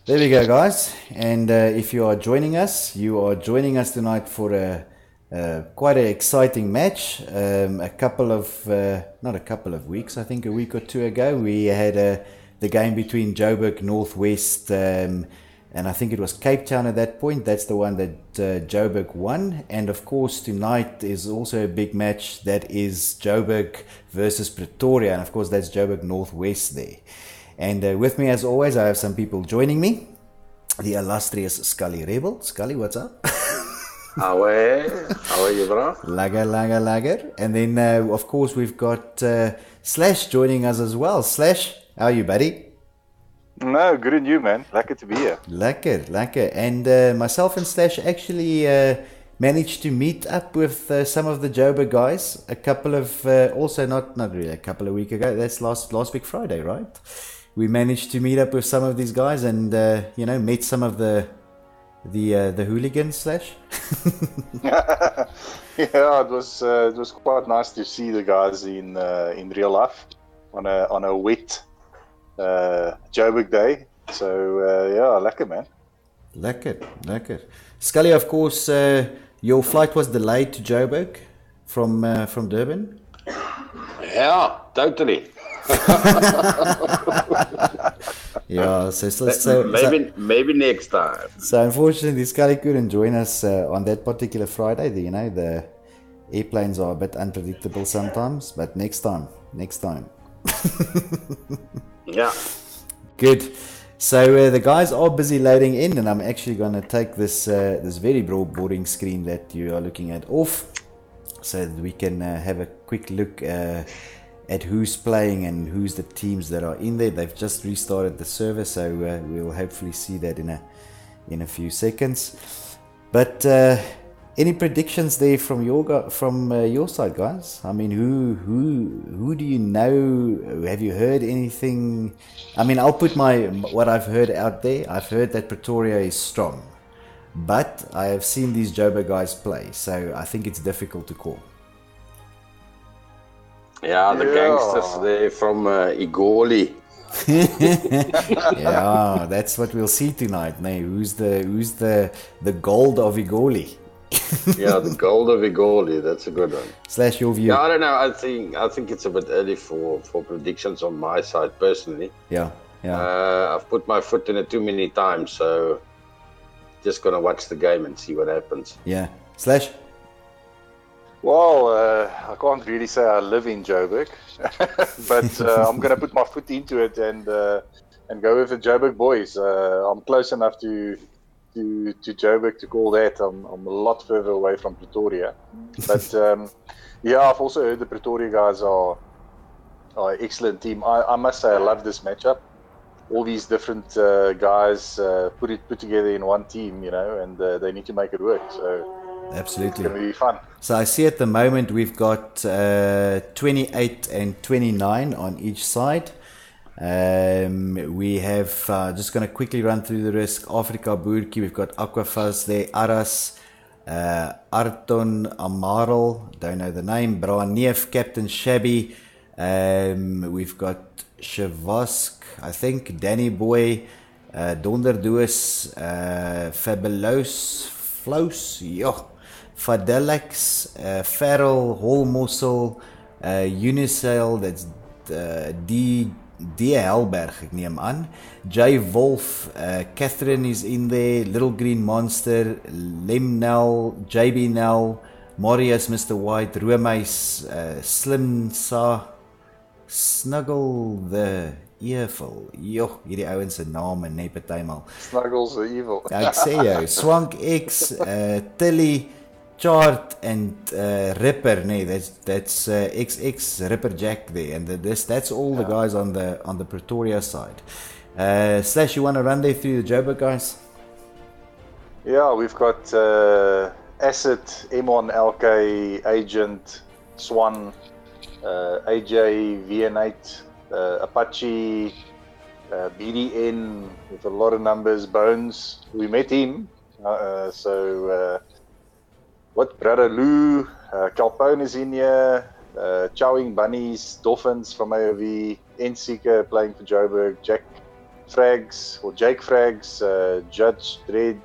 There we go, guys. And if you are joining us, tonight for quite an exciting match. Not a couple of weeks, I think a week or two ago, we had the game between Joburg Northwest and I think it was Cape Town at that point. That's the one that Joburg won. And of course, tonight is also a big match. That is Joburg versus Pretoria. And of course, that's Joburg Northwest there. And with me, as always, I have some people joining me. The illustrious Scully Rebel. Scully, what's up? How are you, bro? Lager. And then, of course, we've got Slash joining us as well. Slash, how are you, buddy? No, good and you, man. Lekker to be here. Lekker. And myself and Slash actually managed to meet up with some of the Joburg guys a couple of, also not really a couple of weeks ago. That's last week Friday, right? We managed to meet up with some of these guys and, met some of the hooligans, Slash. Yeah, it was quite nice to see the guys in real life on a wet Joburg day. So lekker, man. Lekker. Scully, of course, your flight was delayed to Joburg from Durban. Yeah, totally. Yeah, so maybe next time. So unfortunately, Scully couldn't join us on that particular Friday. The airplanes are a bit unpredictable sometimes, but next time. Yeah. Good. So the guys are busy loading in, and I'm actually going to take this very broad boarding screen that you are looking at off, so that we can have a quick look at who's playing and who's the teams that are in there. They've just restarted the server, so we'll hopefully see that in a few seconds. But any predictions there from your side, guys? I mean, who do you know? Have you heard anything? I mean, I'll put what I've heard out there. I've heard that Pretoria is strong, but I have seen these Joburg guys play, so I think it's difficult to call. Yeah, the gangsters there from Igoli. Yeah, that's what we'll see tonight. Now, who's the gold of Igoli? Yeah, the gold of Igoli. That's a good one. Slash, your view. Yeah, I don't know. I think it's a bit early for predictions on my side personally. Yeah. I've put my foot in it too many times, so just gonna watch the game and see what happens. Yeah. Slash. Well, I can't really say I live in Joburg, but I'm going to put my foot into it and go with the Joburg boys. I'm close enough to Joburg to call that. I'm a lot further away from Pretoria, but I've also heard the Pretoria guys are an excellent team. I must say I love this matchup. All these different guys put together in one team, and they need to make it work. So. Absolutely. It's going to be fun. So I see at the moment we've got 28 and 29 on each side. We have, just going to quickly run through the rest. Afrika Boertjie, we've got Aquafaz there, Aras, Arton, Amaral, don't know the name, Braneef, Captain Shabby. We've got Shavask, I think, Danny Boy, Donderdoos, Fabulos, Flows, Fadelax, Farrell, Holmossel, Unicel, that's D. Helberg, ek neem aan. J. Wolf, Catherine is in there, Little Green Monster, Lem Nell, JB Nell, Marius, Mr. White, Romeis, Slim Sa, Snuggle the Evil. Hierdie ouens se name net partymal. Snuggles the Evil. Ek sê jou, Swank X, Tilly, Chart and Ripper, that's XX Ripper Jack there, and that's all the guys on the Pretoria side. Slash, you want to run there through the Joburg guys? Yeah, we've got Acid, M1, LK, Agent, Swan, AJ, VN8, Apache, BDN with a lot of numbers, Bones. We met him, what, Brother Lou, Calpone is in here, Chowing Bunnies, Dolphins from AOV, N-Seeker playing for Joburg, Jack Frags, or Jake Frags, Judge Dredd,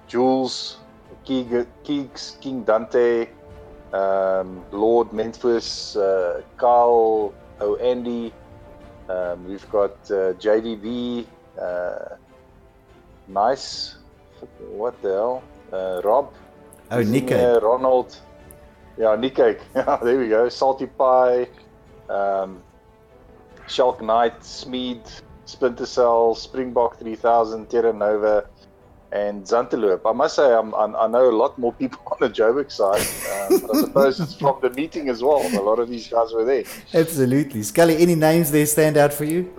Jules, Keeks, King Dante, Lord Memphis, Carl O'Andy. We've got JHB, Nice, what the hell, Rob, Nico, Ronald, yeah, Nico, there we go, Salty Pie, Shalk Knight, Smeed, Splinter Cell, Springbok 3000, Terra Nova, and Zantelope. I must say, I know a lot more people on the Joburg side, but I suppose it's from the meeting as well. A lot of these guys were there. Absolutely. Scully, any names there stand out for you?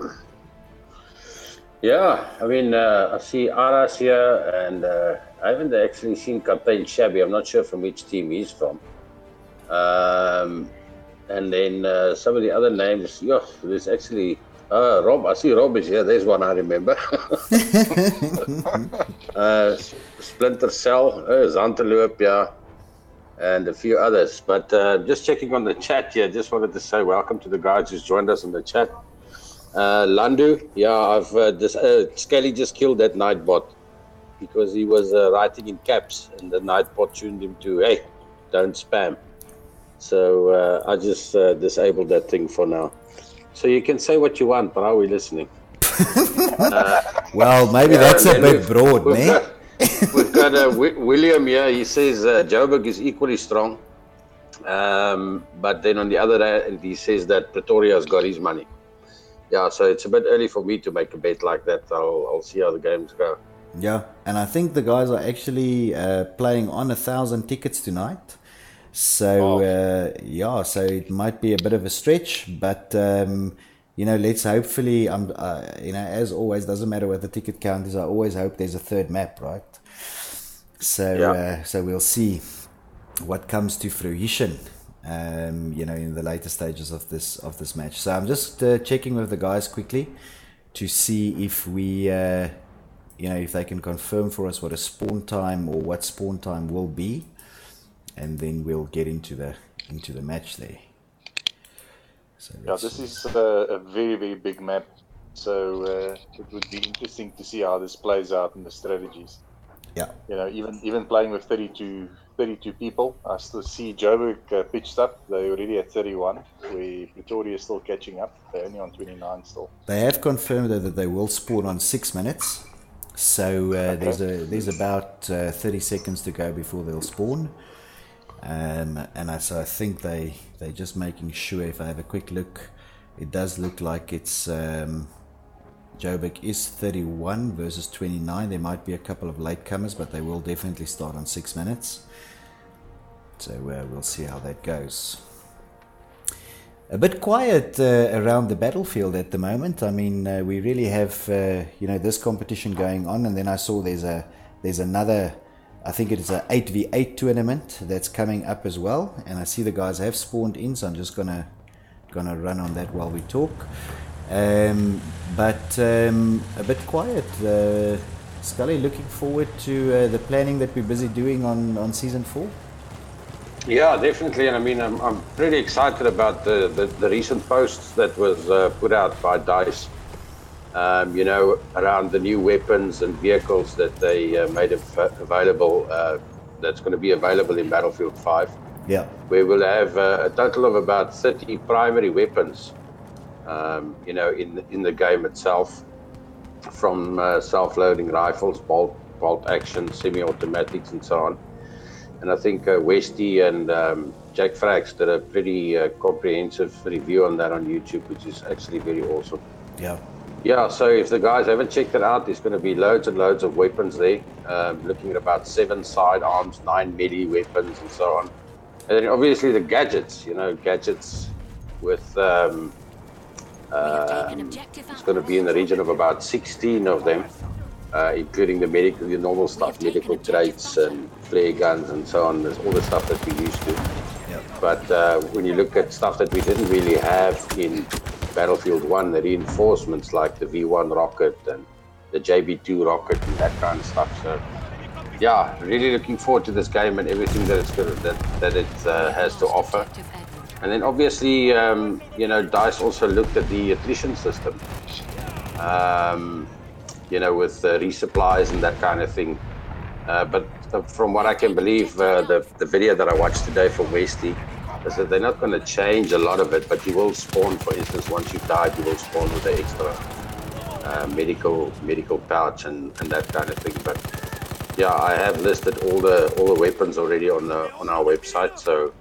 Yeah, I mean, I see Aras here, and I haven't actually seen Captain Shabby. I'm not sure from which team he's from. And then some of the other names, there's actually Rob. I see Rob is here. There's one I remember. Splinter Cell, Zantelope, yeah, and a few others. But just checking on the chat here, just wanted to say welcome to the guys who's joined us on the chat. Landu, yeah, I've Skelly just killed that Nightbot because he was writing in caps, and the Nightbot tuned him to, hey, don't spam. So I just disabled that thing for now. So you can say what you want, but are we listening? Well, maybe that's a bit broad, man. We've got William here. He says Joburg is equally strong. But then on the other hand, he says that Pretoria's got his money. Yeah, so it's a bit early for me to make a bet like that. I'll see how the games go. Yeah, and I think the guys are actually playing on 1,000 tickets tonight. So, so it might be a bit of a stretch, but, let's hopefully, as always, doesn't matter what the ticket count is, I always hope there's a third map, right? So, so we'll see what comes to fruition, in the later stages of this match. So I'm just checking with the guys quickly to see if we, if they can confirm for us what a spawn time or what spawn time will be. And then we'll get into the match there. So this is a very, very big map. So it would be interesting to see how this plays out in the strategies. Yeah. Even playing with 32 people, I still see Joburg pitched up. They're already at 31. Where Pretoria is still catching up. They're only on 29 still. They have confirmed that they will spawn on 6 minutes. So there's about 30 seconds to go before they'll spawn. So I think they're just making sure. If I have a quick look, it does look like it's Joburg is 31 versus 29. There might be a couple of latecomers, but they will definitely start on 6 minutes. So we'll see how that goes. A bit quiet around the battlefield at the moment. I mean, we really have this competition going on, and then I saw there's another. I think it is an 8v8 tournament that's coming up as well, and I see the guys have spawned in, so I'm just gonna run on that while we talk. But a bit quiet. Scully, looking forward to the planning that we're busy doing on season 4. Yeah, definitely, and I mean I'm pretty excited about the recent posts that was put out by DICE. Around the new weapons and vehicles that they made available, that's going to be available in Battlefield 5. Yeah. Where we'll have a total of about 30 primary weapons, in the game itself, from self-loading rifles, bolt action, semi-automatics, and so on. And I think Westy and Jack Frags did a pretty comprehensive review on that on YouTube, which is actually very awesome. Yeah. Yeah, so if the guys haven't checked it out, there's going to be loads and loads of weapons there. Looking at about 7 sidearms, 9 melee weapons, and so on. And then obviously the gadgets, gadgets with, it's going to be in the region of about 16 of them, including the normal stuff, medical crates and flare guns and so on. There's all the stuff that we used to. Yep. But when you look at stuff that we didn't really have in Battlefield 1, the reinforcements like the V1 rocket and the JB2 rocket and that kind of stuff. So yeah, really looking forward to this game and everything that it has to offer. And then obviously, DICE also looked at the attrition system. with resupplies and that kind of thing. But from what I can believe, the video that I watched today from Westy is that they're not going to change a lot of it, but you will spawn, for instance, once you've died, you will spawn with the extra medical pouch and that kind of thing. But yeah, I have listed all the weapons already on our website, so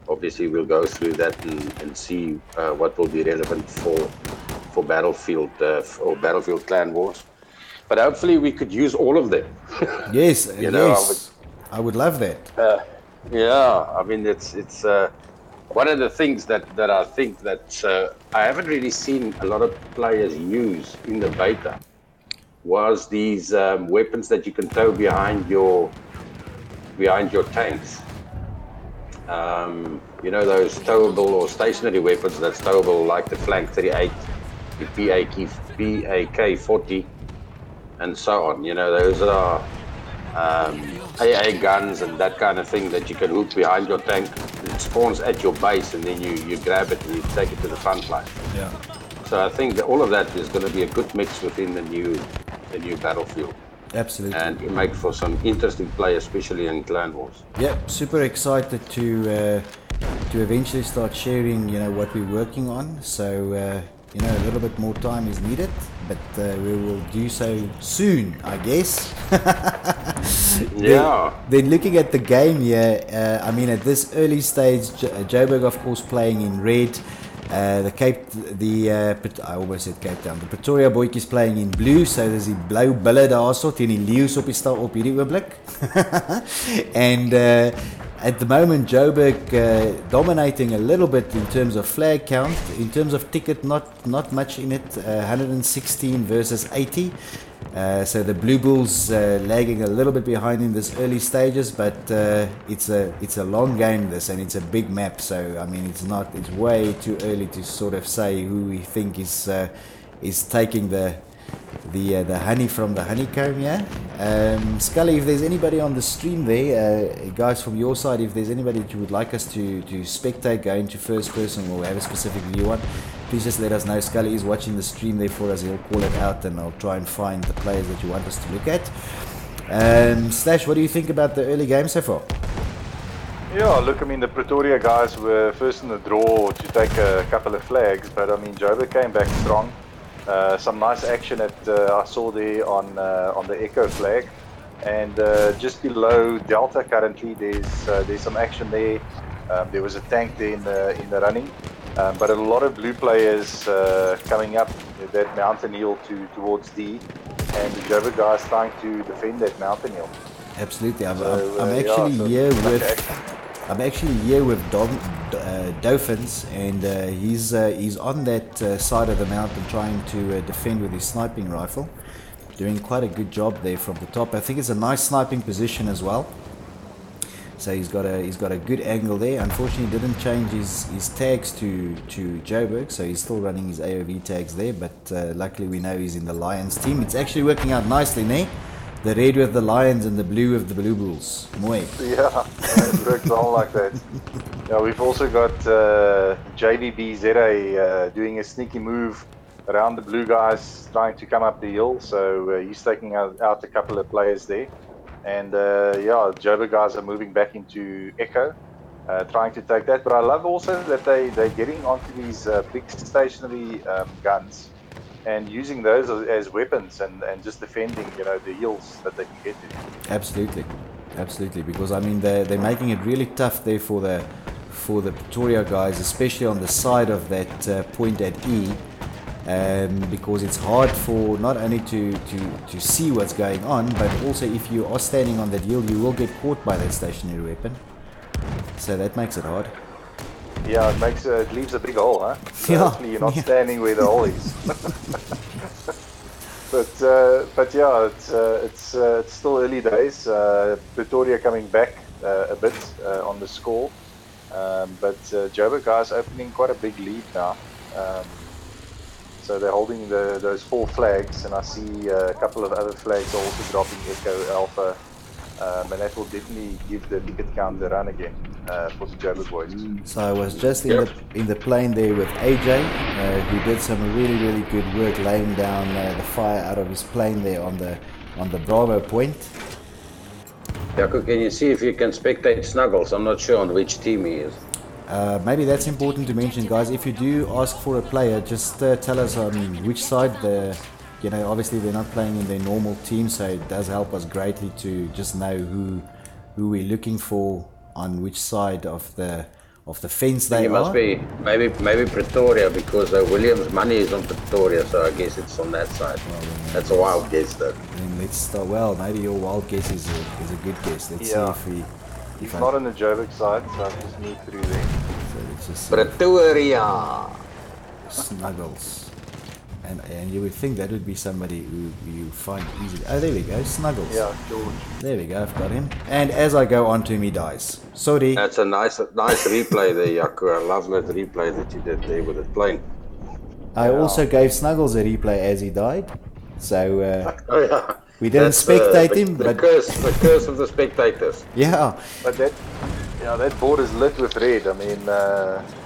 obviously we'll go through that and see what will be relevant for Battlefield or Battlefield Clan Wars. But hopefully we could use all of them. Yes, yes, I would love that. Yeah, I mean it's one of the things that I think that I haven't really seen a lot of players use in the beta was these weapons that you can tow behind your tanks. Those towable or stationary weapons that's towable, like the Flank 38, the PAK 40, and so on. Those are AA guns and that kind of thing that you can hook behind your tank. It spawns at your base, and then you grab it and you take it to the front line. Yeah. So I think that all of that is going to be a good mix within the new Battlefield. Absolutely. And it makes for some interesting play, especially in Clan Wars. Yeah, super excited to eventually start sharing, what we're working on. So, a little bit more time is needed, but we will do so soon, I guess. Yeah. Then looking at the game here, at this early stage, Joburg, of course, playing in red. I almost said Cape Town. The Pretoria boytjies playing in blue, so there's die blou bulle daarso teen die leeu's op hierdie oomblik. And at the moment, Joburg dominating a little bit in terms of flag count. In terms of ticket, not much in it. 116 versus 80. So the Blue Bulls lagging a little bit behind in this early stages, but it's a long game this, and it's a big map. So it's way too early to sort of say who we think is taking the honey from the honeycomb. Yeah, Scully, if there's anybody on the stream there, guys from your side, if there's anybody that you would like us to spectate, go into first person or have a specific view on, please just let us know. Scully is watching the stream there for us. He'll call it out, and I'll try and find the players that you want us to look at. Slash, what do you think about the early game so far? Yeah, look, the Pretoria guys were first in the draw to take a couple of flags, but Joburg came back strong. Some nice action that I saw there on the Echo flag, and just below Delta currently there's some action there. There was a tank there in the running, but a lot of blue players coming up that mountain hill towards D, and the Joburg guys trying to defend that mountain hill. Absolutely, I'm actually here with Dolphins, and he's on that side of the mountain trying to defend with his sniping rifle, doing quite a good job there from the top. I think it's a nice sniping position as well. So he's got a good angle there. Unfortunately, he didn't change his tags to Joburg, so he's still running his AOV tags there. But luckily, we know he's in the Lions team. It's actually working out nicely, ne? The red with the Lions and the blue with the Blue Bulls. Mooi. Yeah, it works all like that. Yeah, we've also got JHB ZA doing a sneaky move around the blue guys, trying to come up the hill. So he's taking out a couple of players there. And Joburg guys are moving back into Echo, trying to take that. But I love also that they're getting onto these big stationary guns and using those as weapons and just defending, the hills that they can get to. Absolutely, because they're making it really tough there for the Pretoria guys, especially on the side of that point at E, because it's hard for not only to see what's going on, but also if you are standing on that hill, you will get caught by that stationary weapon. So that makes it hard. Yeah, it leaves a big hole, huh? So yeah. Hopefully you're not standing where the hole is. but yeah, it's still early days. Pretoria coming back a bit on the score, but Joburg guys opening quite a big lead now. So they're holding those 4 flags, and I see a couple of other flags also dropping Echo Alpha, and that will definitely give the ticket count a run again. for the Joburg boys. So I was just in the plane there with AJ, who did some really good work laying down the fire out of his plane there on the Bravo point. Jaco, can you see if you can spectate Snuggles? I'm not sure on which team he is. Maybe that's important to mention, guys. If you do ask for a player, just tell us on which side. Obviously they're not playing in their normal team, so it does help us greatly to just know who we're looking for on which side of the fence they are. It must be maybe Pretoria, because Williams' money is on Pretoria, so I guess it's on that side. That's a wild guess, though. Then let's start. Well, maybe your wild guess is a good guess. Let's see if we. He's not on the Joburg side, so I've just moved through there. So let's just Pretoria. Snuggles. And you would think that would be somebody who you find easily. Oh, there we go, Snuggles. Yeah, George. There we go, I've got him. And as I go on to him, he dies. Sorry. That's a nice replay there, Jaco. I love that replay that you did there with the plane. I also gave Snuggles a replay as he died. So we didn't That's, spectate him, the but curse of the spectators. yeah. But that board is lit with red. I mean,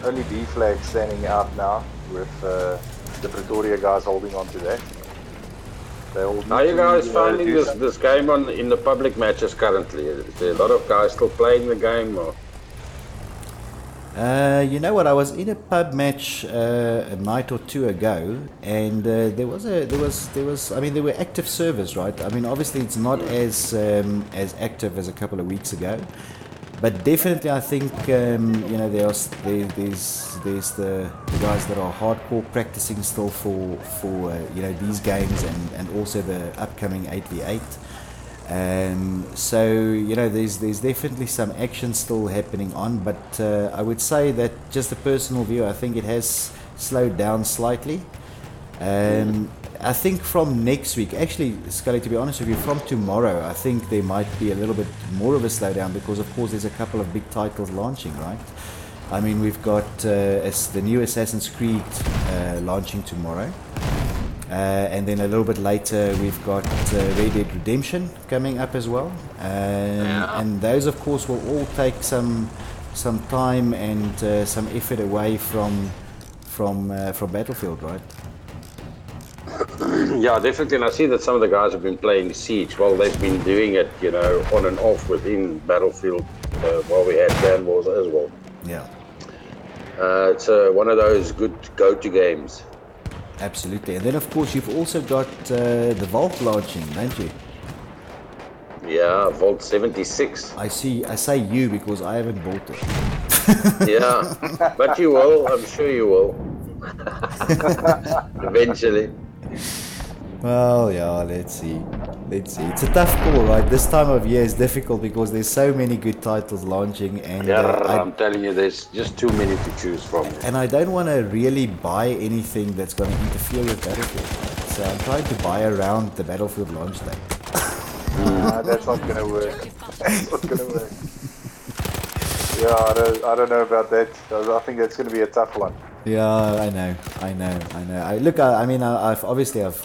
only B flag standing out now with the Pretoria guys holding on to that. How are you guys finding this game in the public matches currently? Is there a lot of guys still playing the game? Or? You know what? I was in a pub match a night or two ago, and there were active servers, right? I mean, obviously it's not as active as a couple of weeks ago, but definitely I think there's the guys that are hardcore practicing still for these games and also the upcoming 8v8. So there's definitely some action still happening on, but I would say that just a personal view, I think it has slowed down slightly. I think from next week, actually, Scully, to be honest with you, from tomorrow, I think there might be a little bit more of a slowdown because, of course, there's a couple of big titles launching, right? I mean, we've got the new Assassin's Creed launching tomorrow. And then a little bit later we've got Red Dead Redemption coming up as well, and those of course will all take some time and some effort away from Battlefield, right? Yeah, definitely. And I see that some of the guys have been playing Siege. Well, they've been doing it, on and off within Battlefield while we had Clan Wars as well. Yeah. It's one of those good go-to games. Absolutely. And then of course you've also got the Vault launching, don't you? Yeah, Vault 76. I say you because I haven't bought it. Yeah, but you will. I'm sure you will. Eventually. Well, yeah, let's see. It's a tough call, right? This time of year is difficult because there's so many good titles launching, and I'm telling you, there's just too many to choose from. And I don't want to really buy anything that's going to interfere with Battlefield. So I'm trying to buy around the Battlefield launch date. That's not going to work. That's not going to work. Yeah, I don't know about that. I think that's going to be a tough one. Yeah, I know.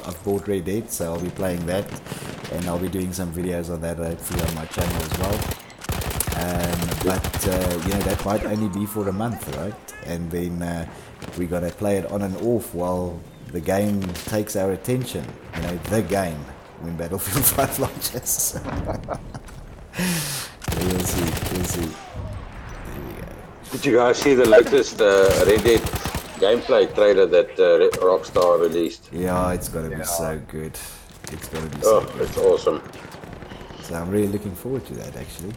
I've bought Red Dead, so I'll be playing that, and I'll be doing some videos on that hopefully on my channel as well. But that might only be for a month, right? And then we're gonna play it on and off while the game takes our attention. The game when Battlefield 5 launches. We'll see. Did you guys see the latest Red Dead gameplay trailer that Rockstar released? Yeah, it's gonna be so good. It's gonna be so good. It's awesome. So I'm really looking forward to that, actually.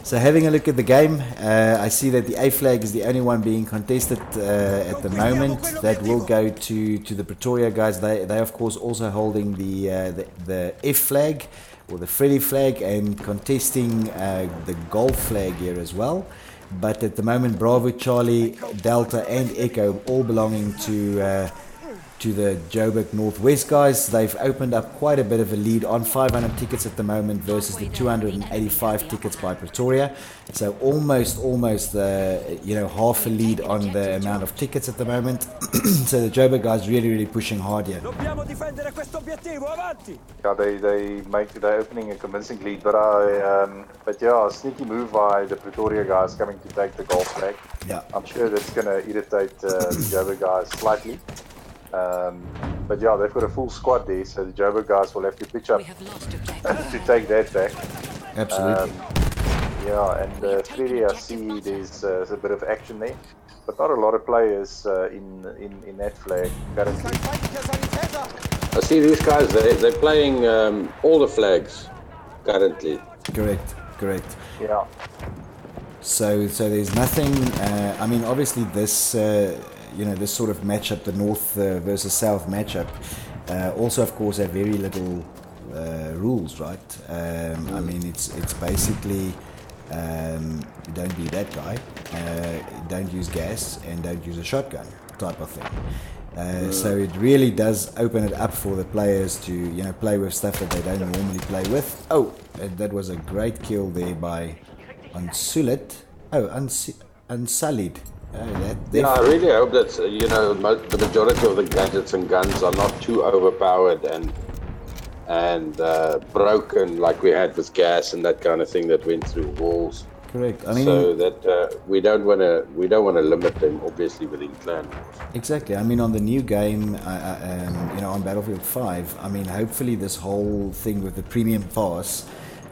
So having a look at the game, I see that the A flag is the only one being contested at the moment. That will go to the Pretoria guys. They of course also holding the F flag or the Freddy flag and contesting the Golf flag here as well. But at the moment, Bravo, Charlie, Delta, and Echo all belonging to to the Joburg Northwest guys. They've opened up quite a bit of a lead on 500 tickets at the moment versus the 285 tickets by Pretoria. So almost half a lead on the amount of tickets at the moment. So the Joburg guys really pushing hard here. Yeah, they're opening a convincing lead, but a sneaky move by the Pretoria guys coming to take the goal flag. Yeah, I'm sure that's going to irritate the Joburg guys slightly. But yeah, they've got a full squad there, so the Joburg guys will have to pitch up to take that back. absolutely. Yeah, and 3D, I see there's a bit of action there, but not a lot of players in that flag currently. I see these guys, they're playing all the flags currently. Correct. Yeah. So there's nothing. I mean, obviously this this sort of matchup, the North versus South matchup, also of course have very little rules, right? I mean, it's basically don't be that guy, don't use gas, and don't use a shotgun type of thing. So it really does open it up for the players to play with stuff that they don't normally play with. Oh, that was a great kill there by Unsullied. Unsullied. Yeah, I really hope that the majority of the gadgets and guns are not too overpowered and broken like we had with gas and that kind of thing that went through walls. Correct. I mean, so that we don't want to limit them obviously within clan. Exactly. I mean, on the new game, on Battlefield 5, I mean, hopefully this whole thing with the premium pass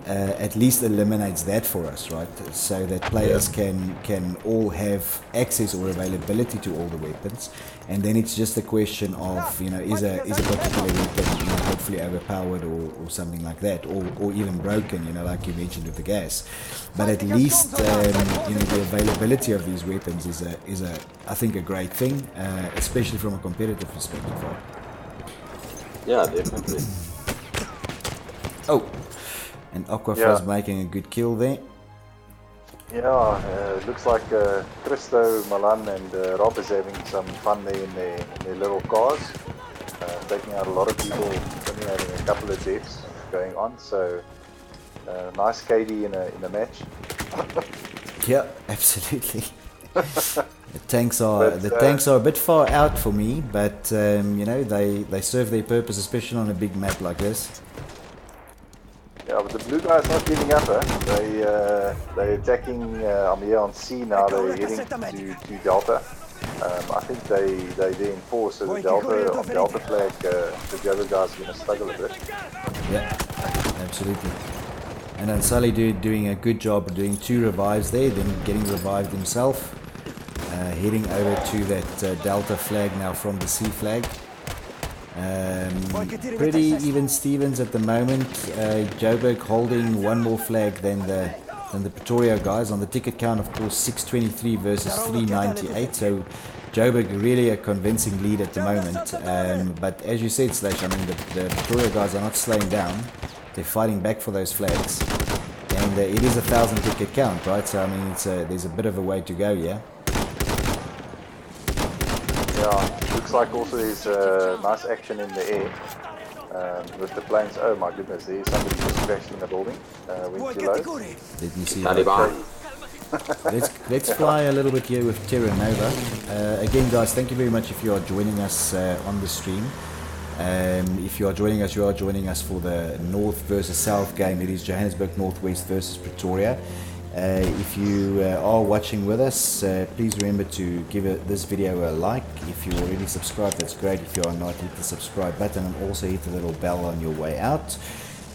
at least eliminates that for us, right? So that players can all have access or availability to all the weapons, and then it's just a question of is a particular weapon hopefully overpowered or something like that, or even broken, like you mentioned with the gas. But at least the availability of these weapons is a I think a great thing, especially from a competitive perspective, right? Yeah, definitely. Oh. And Aquafrost making a good kill there. Yeah, it looks like Christo, Malan and Rob is having some fun there in their little cars. Taking out a lot of people, only having a couple of deaths going on. So, nice KD in a match. Yeah, absolutely. The tanks are a bit far out for me, but they serve their purpose, especially on a big map like this. Yeah, but the blue guys not giving up. They're attacking. I'm here on C now. They're heading to Delta. I think they enforce so the Delta flag. The other guys are going to struggle a bit. Yeah, absolutely. And then Sully doing a good job doing 2 revives there, then getting revived himself. Heading over to that Delta flag now from the C flag. Pretty even Stevens at the moment. Joburg holding one more flag than the Pretoria guys on the ticket count, of course 623 versus 398. So Joburg really a convincing lead at the moment. But as you said, Slash, I mean the Pretoria guys are not slowing down. They're fighting back for those flags, and it is 1,000 ticket count, right? So I mean there's a bit of a way to go, yeah. Yeah, looks like also there's nice action in the air with the planes. Oh my goodness, there's somebody just crashed in the building. Went too low. Let me see. Let's fly a little bit here with Terra Nova. Again, guys, thank you very much if you are joining us on the stream. If you are joining us for the North versus South game. It is Johannesburg Northwest versus Pretoria. If you are watching with us, please remember to give this video a like. If you're already subscribed, that's great. If you are not, hit the subscribe button and also hit the little bell on your way out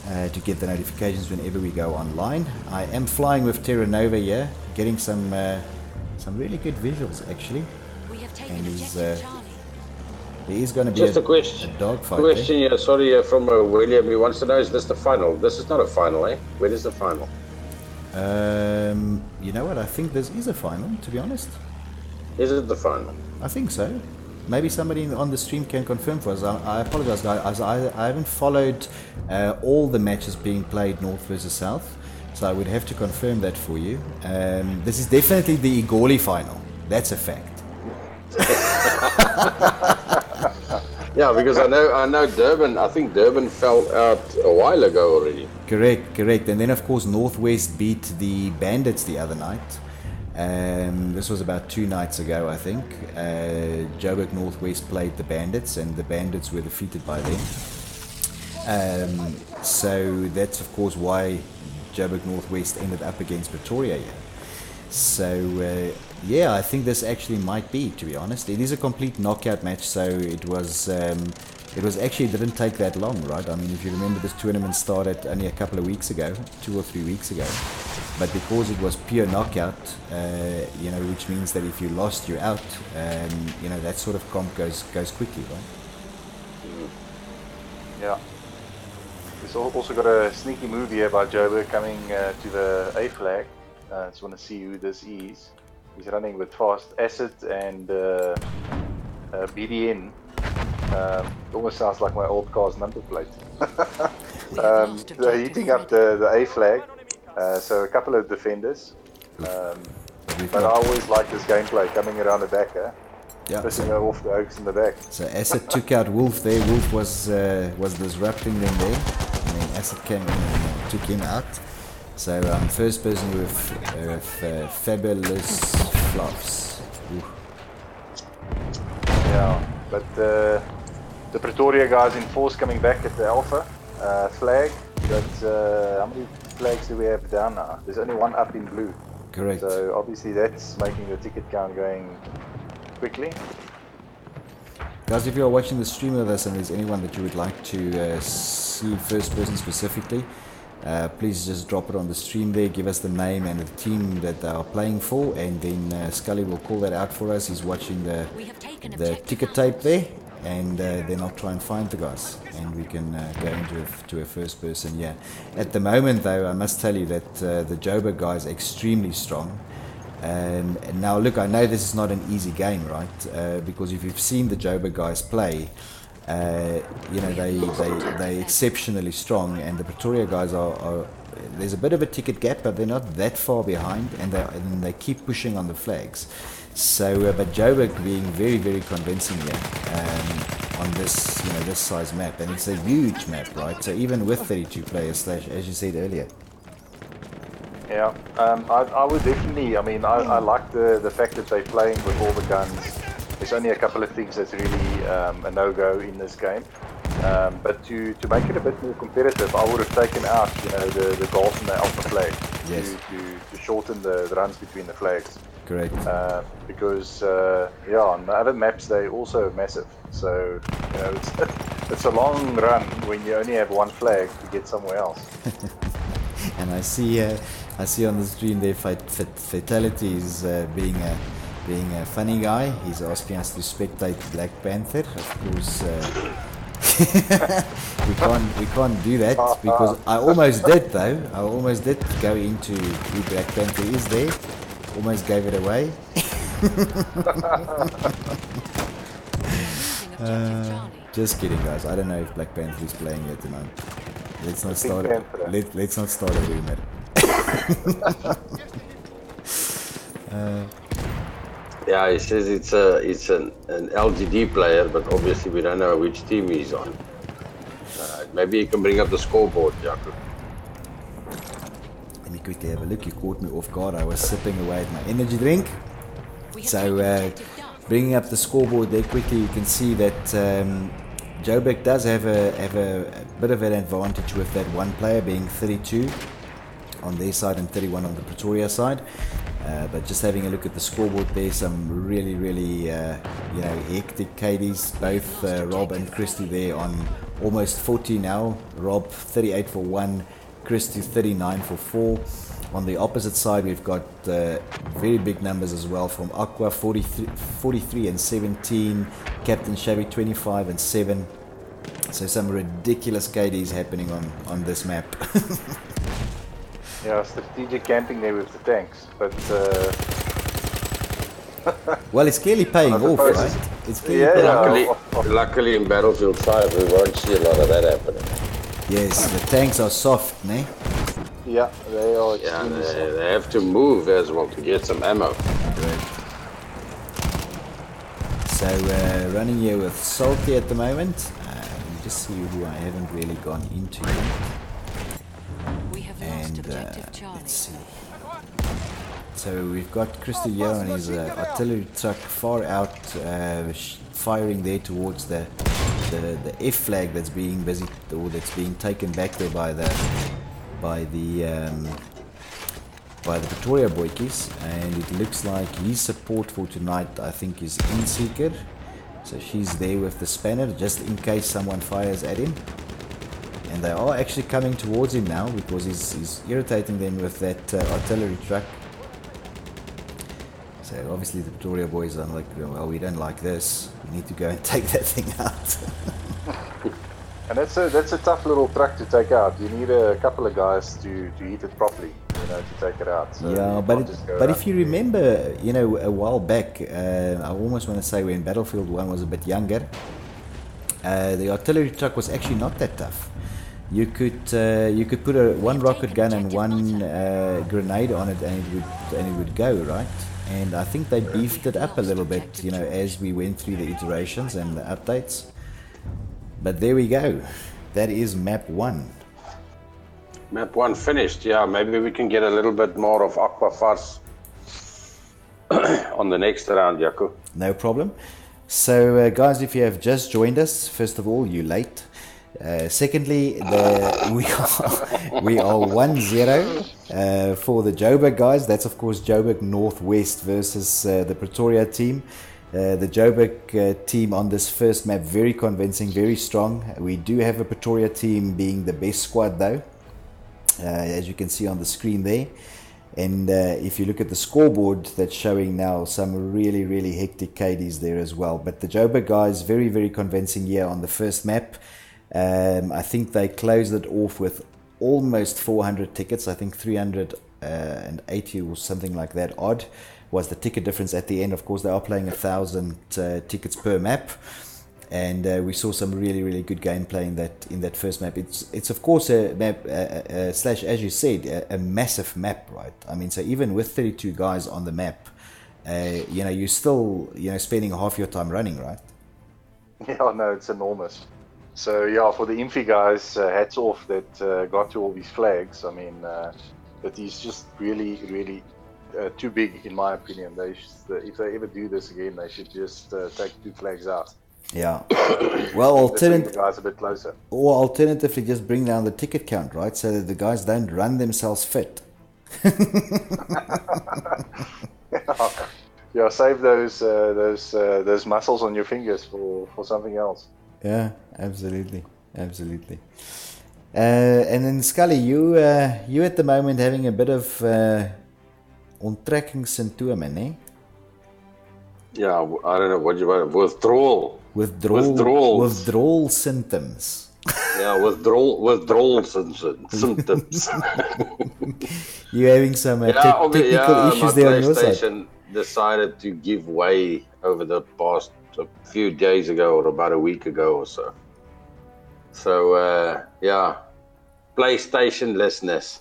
to get the notifications whenever we go online. I am flying with Terra Nova here, getting some really good visuals actually. And there is going to be just a dogfight. Question, yeah, sorry, from William. He wants to know: is this the final? This is not a final, eh? When is the final? You know what? I think this is a final, to be honest. Is it the final? I think so. Maybe somebody on the stream can confirm for us. I apologize, guys. I haven't followed all the matches being played North versus South, so I would have to confirm that for you. This is definitely the Igoli final. That's a fact. Yeah, because I know Durban. I think Durban fell out a while ago already. Correct. And then of course Northwest beat the Bandits the other night. This was about 2 nights ago, I think. Joburg Northwest played the Bandits, and the Bandits were defeated by them. So that's of course why Joburg Northwest ended up against Pretoria here. So yeah, I think this actually might be, to be honest. It is a complete knockout match, so it was actually, it didn't take that long, right? I mean, if you remember, this tournament started only a couple of weeks ago, 2 or 3 weeks ago. But because it was pure knockout, you know, which means that if you lost, you're out. You know, that sort of comp goes quickly, right? Yeah. We've also got a sneaky move here by Joburg coming to the A flag. Just want to see who this is. He's running with fast Acid and BDN. It almost sounds like my old car's number plate. They're heating up the A flag. So a couple of defenders. But I always like this gameplay coming around the back. Yeah, pissing off the oaks in the back. So Acid took out Wolf there. Wolf was disrupting them there. And then Acid came in and took him out. So first person with Fabulous Fluffs. Yeah, but the Pretoria guys in force coming back at the Alpha flag. But how many flags do we have down now? There's only one up in blue. Correct. So obviously that's making the ticket count going quickly. Guys, if you are watching the stream with us and there's anyone that you would like to see first person specifically, please just drop it on the stream there, give us the name and the team that they are playing for, and then Scully will call that out for us. He's watching the ticket tape there, and then I'll try and find the guys, and we can go into a first person. Yeah, at the moment though, I must tell you that the Joburg guys are extremely strong. And now look, I know this is not an easy game, right? Because if you've seen the Joburg guys play, you know, they're exceptionally strong, and the Pretoria guys are there's a bit of a ticket gap, but they're not that far behind, and they keep pushing on the flags. So but Joburg being very, very convincing here on this, you know, this size map, and it's a huge map, right? So even with 32 players, as you said earlier. Yeah, I would definitely, I mean, I like the fact that they're playing with all the guns. There's only a couple of things that's really a no-go in this game. But to make it a bit more competitive, I would have taken out, you know, the goals and the alpha flag. Yes. To shorten the runs between the flags. Correct. Because, yeah, on the other maps, they're also massive. So, you know, it's a long run when you only have one flag to get somewhere else. And I see on the stream there Fatality is being a funny guy. He's asking us to spectate Black Panther. Of course, we can't do that because I almost did though. I almost did go into who Black Panther is there. Almost gave it away. Just kidding, guys. I don't know if Black Panther is playing yet tonight. Let's not start a rumor. Yeah, he says it's an LGD player, but obviously we don't know which team he's on. Maybe you can bring up the scoreboard, Jacob. Let me quickly have a look. You caught me off guard. I was sipping away at my energy drink. So bringing up the scoreboard there quickly, you can see that Joburg does have a bit of an advantage with that one player being 32 on their side and 31 on the Pretoria side. But just having a look at the scoreboard there, some really, you know, hectic KDs. Both Rob and Christy there on almost 40 now. Rob 38 for 1, Christy 39 for 4. On the opposite side, we've got very big numbers as well from Aqua 43 and 17, Captain Shabby 25 and 7. So some ridiculous KDs happening on this map. Yeah, strategic camping there with the tanks, but well, it's clearly paying off, right? It's clearly paying off. Luckily in Battlefield 5 we won't see a lot of that happening. Yes, the tanks are soft, ne? Yeah, they are. Yeah, they have to move as well to get some ammo. Right. So So running here with Salty at the moment. Let me just see who I haven't really gone into yet. We have lost objective Charlie. Let's see. So we've got Crystal here on his artillery truck far out, firing there towards the F flag that's being busy, or that's being taken back there by the Pretoria boykies, and it looks like his support for tonight, I think, is Inseeker. So she's there with the spanner just in case someone fires at him. And they are actually coming towards him now because he's irritating them with that artillery truck. So obviously the Pretoria boys are like, well, we don't like this. We need to go and take that thing out. And that's a tough little truck to take out. You need a couple of guys to hit it properly, to take it out. So yeah, but if you remember, a while back, I almost want to say when Battlefield 1 was a bit younger, the artillery truck was actually not that tough. You could put one rocket gun and one grenade on it, and it would go, right? And I think they beefed it up a little bit, as we went through the iterations and the updates. But there we go. That is map 1. Map 1 finished. Yeah, maybe we can get a little bit more of Aqua Farce on the next round, Jaco. No problem. So, guys, if you have just joined us, first of all, you're late. Secondly, we are 1-0 for the Joburg guys. That's of course Joburg Northwest versus the Pretoria team. The Joburg team on this first map, very convincing, very strong. We do have a Pretoria team being the best squad though, as you can see on the screen there. And if you look at the scoreboard, that's showing now some really, really hectic KDs there as well. But the Joburg guys, very, very convincing here on the first map. I think they closed it off with almost 400 tickets. I think 380 or something like that odd was the ticket difference at the end. Of course, they are playing 1,000 tickets per map, and we saw some really, really good gameplay in that first map. It's of course a map slash, as you said, a massive map, right? I mean, so even with 32 guys on the map, you're still spending half your time running, right? Yeah, no, it's enormous. So yeah, for the Infi guys, hats off that got to all these flags. I mean, but he's just really, really too big in my opinion. If they ever do this again, they should just take 2 flags out. Yeah. Well, guys a bit closer. Or alternatively, just bring down the ticket count, right? So that the guys don't run themselves fit. Yeah, save those muscles on your fingers for something else. Yeah, absolutely. And then Scully, you at the moment having a bit of onttrekkingssymptomen, eh? Yeah, I don't know what you want. Withdrawal symptoms. Yeah, withdrawal symptoms. You having some technical issues there on your side? PlayStation decided to give way over the past a few days ago, or about a week ago or so. So yeah, PlayStation-lessness.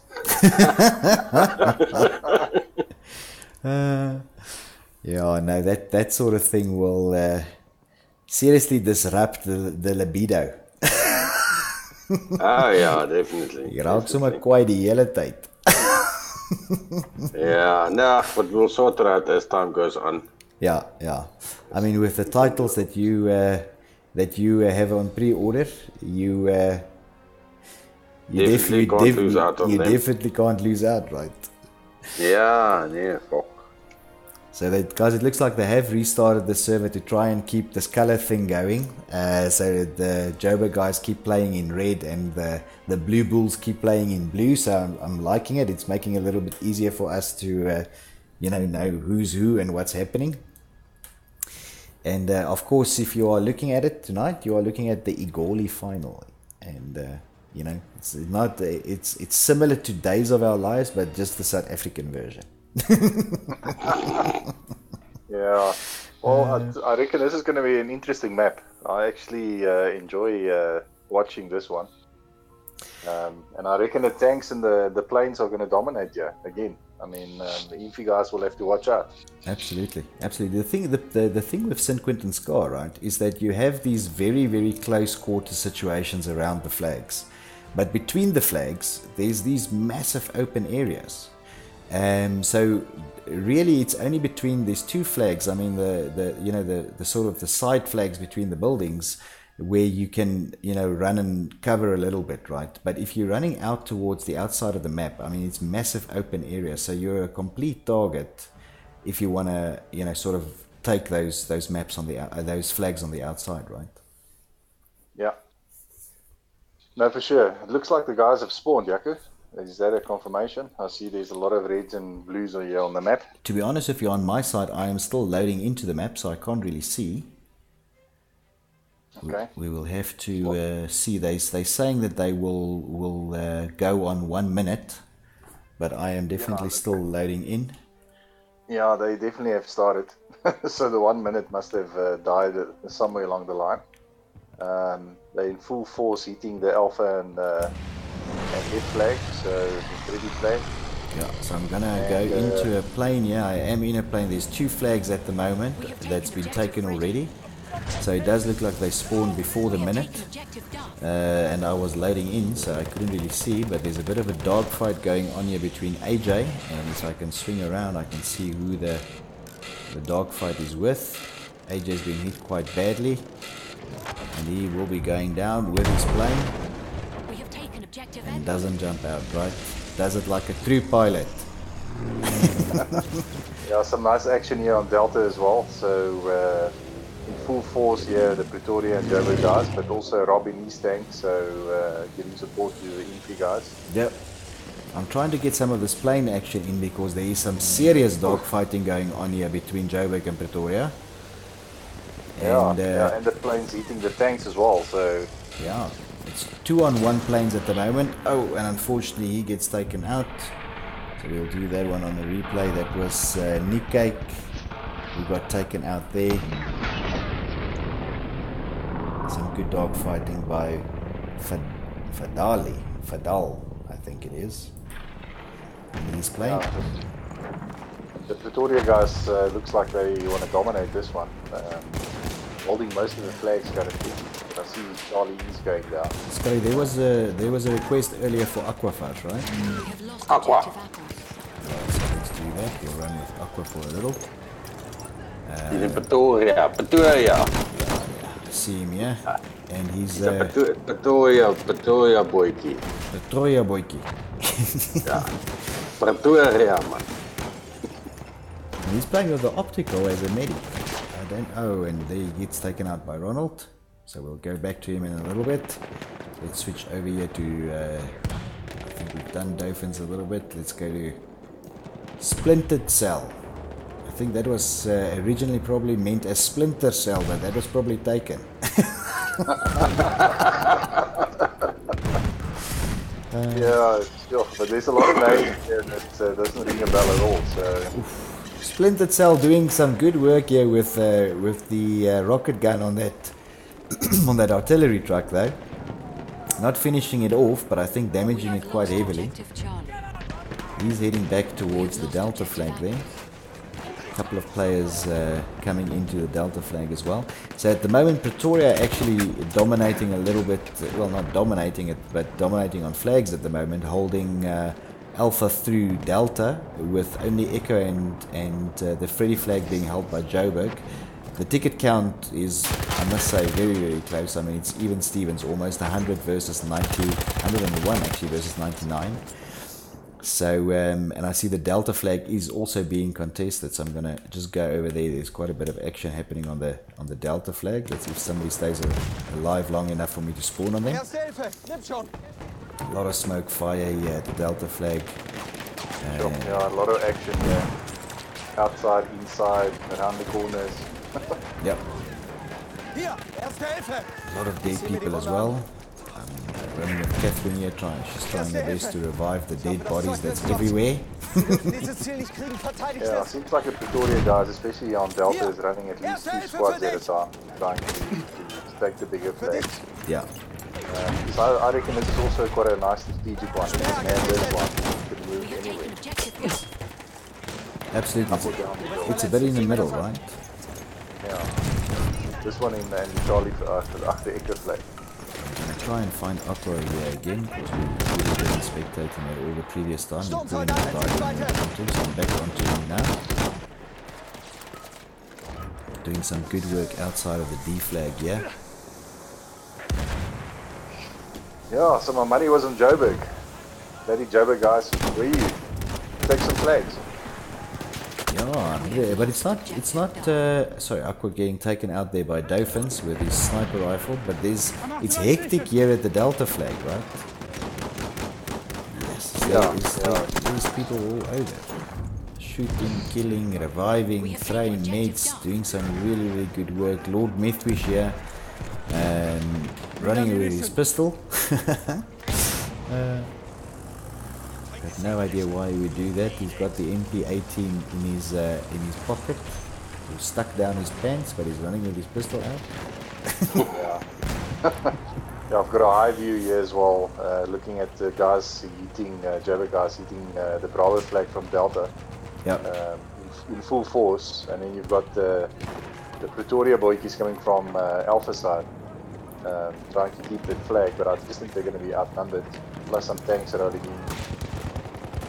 Yeah, no, that sort of thing will seriously disrupt the libido. Oh ja, definitely. Jy raak sommer kwaai die hele tyd. Yeah, no, but we'll sort it out as time goes on. Yeah. I mean, with the titles that you have on pre-order, you definitely can't lose out on you them. definitely can't lose out, right? Yeah, fuck. So that, guys, it looks like they have restarted the server to try and keep this color thing going. So the Joburg guys keep playing in red and the Blue Bulls keep playing in blue. So I'm liking it. It's making it a little bit easier for us to know who's who and what's happening. And of course, if you are looking at it tonight, you are looking at the Igoli final, and it's similar to Days of Our Lives, but just the South African version. Yeah, well, I reckon this is going to be an interesting map. I actually enjoy watching this one. And I reckon the tanks and the planes are going to dominate here again. I mean, the Infi guys will have to watch out. Absolutely, absolutely. The thing with St. Quentin Scar, right, is that you have these very, very close quarter situations around the flags, but between the flags, there's these massive open areas. So really, it's only between these two flags. I mean, the sort of the side flags between the buildings, where you can, run and cover a little bit, right? But if you're running out towards the outside of the map, I mean, it's massive open area, so you're a complete target if you want to, sort of take those maps on those flags on the outside, right? Yeah. No, for sure. It looks like the guys have spawned, Jaco. Is that a confirmation? I see there's a lot of reds and blues here on the map. To be honest, if you're on my side, I am still loading into the map, so I can't really see. Okay. We will have to see. They're saying that they will go on 1 minute, but I am definitely still loading in. Yeah, they definitely have started. So the 1 minute must have died somewhere along the line. They're in full force hitting the Alpha and F flag, so the 3D flag. Yeah, so I'm gonna go into a plane. Yeah, I am in a plane. There's 2 flags at the moment that's been taken already. So it does look like they spawned before the minute, and I was loading in, so I couldn't really see, but there's a bit of a dogfight going on here between AJ, and if I can swing around I can see who the dogfight is with. AJ's been hit quite badly, and he will be going down with his plane, and doesn't jump out, right? Does it like a true pilot. Yeah, some nice action here on Delta as well, so in full force here, the Pretoria and Joburg guys, but also Rob in his tank, so giving support to the Infi guys. Yep. I'm trying to get some of this plane action in because there is some serious dogfighting going on here between Joburg and Pretoria. And, and the planes hitting the tanks as well, so... Yeah, it's 2-on-1 planes at the moment. Oh, and unfortunately he gets taken out. So we'll do that one on the replay. That was Nick Cake who got taken out there. Some good dog fighting by Fadal, I think it is. And he's playing. Yeah, the Pretoria guys looks like they want to dominate this one. Holding most of the flags currently. I see Charlie is going down. Scotty, there was a request earlier for Aquafage, right? Aqua. Right, so let's do that. We'll run with Aqua for a little. He's in Pretoria. Yeah, see him here. And he's Pretoria boykie. Pretoria boykie. Yeah. Pretoria, man. And he's playing with the optical as a medic. And there he gets taken out by Ronald. So we'll go back to him in a little bit. Let's switch over here to I think we've done Dolphins a little bit. Let's go to Splintered Cell. I think that was originally probably meant as Splinter Cell, but that was probably taken. Yeah, sure, but there's a lot of names here that doesn't ring a bell at all. So. Splintered Cell doing some good work here with the rocket gun on that on that artillery truck though. Not finishing it off, but I think damaging it quite heavily. He's heading back towards the Delta flag there. A couple of players coming into the Delta flag as well. So at the moment Pretoria actually dominating a little bit, well not dominating it, but dominating on flags at the moment, holding Alpha through Delta with only Echo and the Freddy flag being held by Joburg. The ticket count is, I must say, very, very close. I mean, it's even Stevens, almost 100 versus 90, 101 actually versus 99. So, and I see the Delta flag is also being contested, so I'm going to just go over there. There's quite a bit of action happening on the Delta flag. Let's see if somebody stays alive long enough for me to spawn on them. A lot of smoke fire here at the Delta flag. Yeah, a lot of action here. Outside, inside, around the corners. Yep. A lot of dead people as well. I'm running with Catherine here, she's trying her best to revive the dead bodies that's everywhere. Yeah, it seems like the Pretoria guys, especially on Delta, is running at least 2 squads at a time, trying to take the bigger flags. Yeah. Because I reckon this is also quite a nice strategic one. You can man this one, you can move We have taken anywhere. objective. Absolutely. Up or down the hill. It's a bit in the middle, right? Yeah. This one in the Charlie after Echo flag. I'm gonna try and find Aqua here again because we really didn't spectate him at all the previous time. We're putting the guide onto, so I'm back onto him now. Doing some good work outside of the D flag, yeah? Yeah, so my money was on Joburg. Bloody Joburg guys, where are you? Take some flags. Yeah, but it's not, sorry, Aqua getting taken out there by Dolphins with his sniper rifle, but it's hectic here at the Delta flag, right? Yes, there's people all over. Shooting, killing, reviving, throwing nets, doing some really, really good work. Lord Methwish here, running with his pistol. Got no idea why he would do that. He's got the MP18 in his pocket. He's stuck down his pants, but he's running with his pistol out. Yeah. Yeah, I've got a high view here as well, looking at the guys hitting, Joburg guys hitting the Bravo flag from Delta. Yeah. In full force, and then you've got the Pretoria boykies coming from Alpha side, trying to keep the flag, but I just think they're going to be outnumbered. Plus some tanks are already in.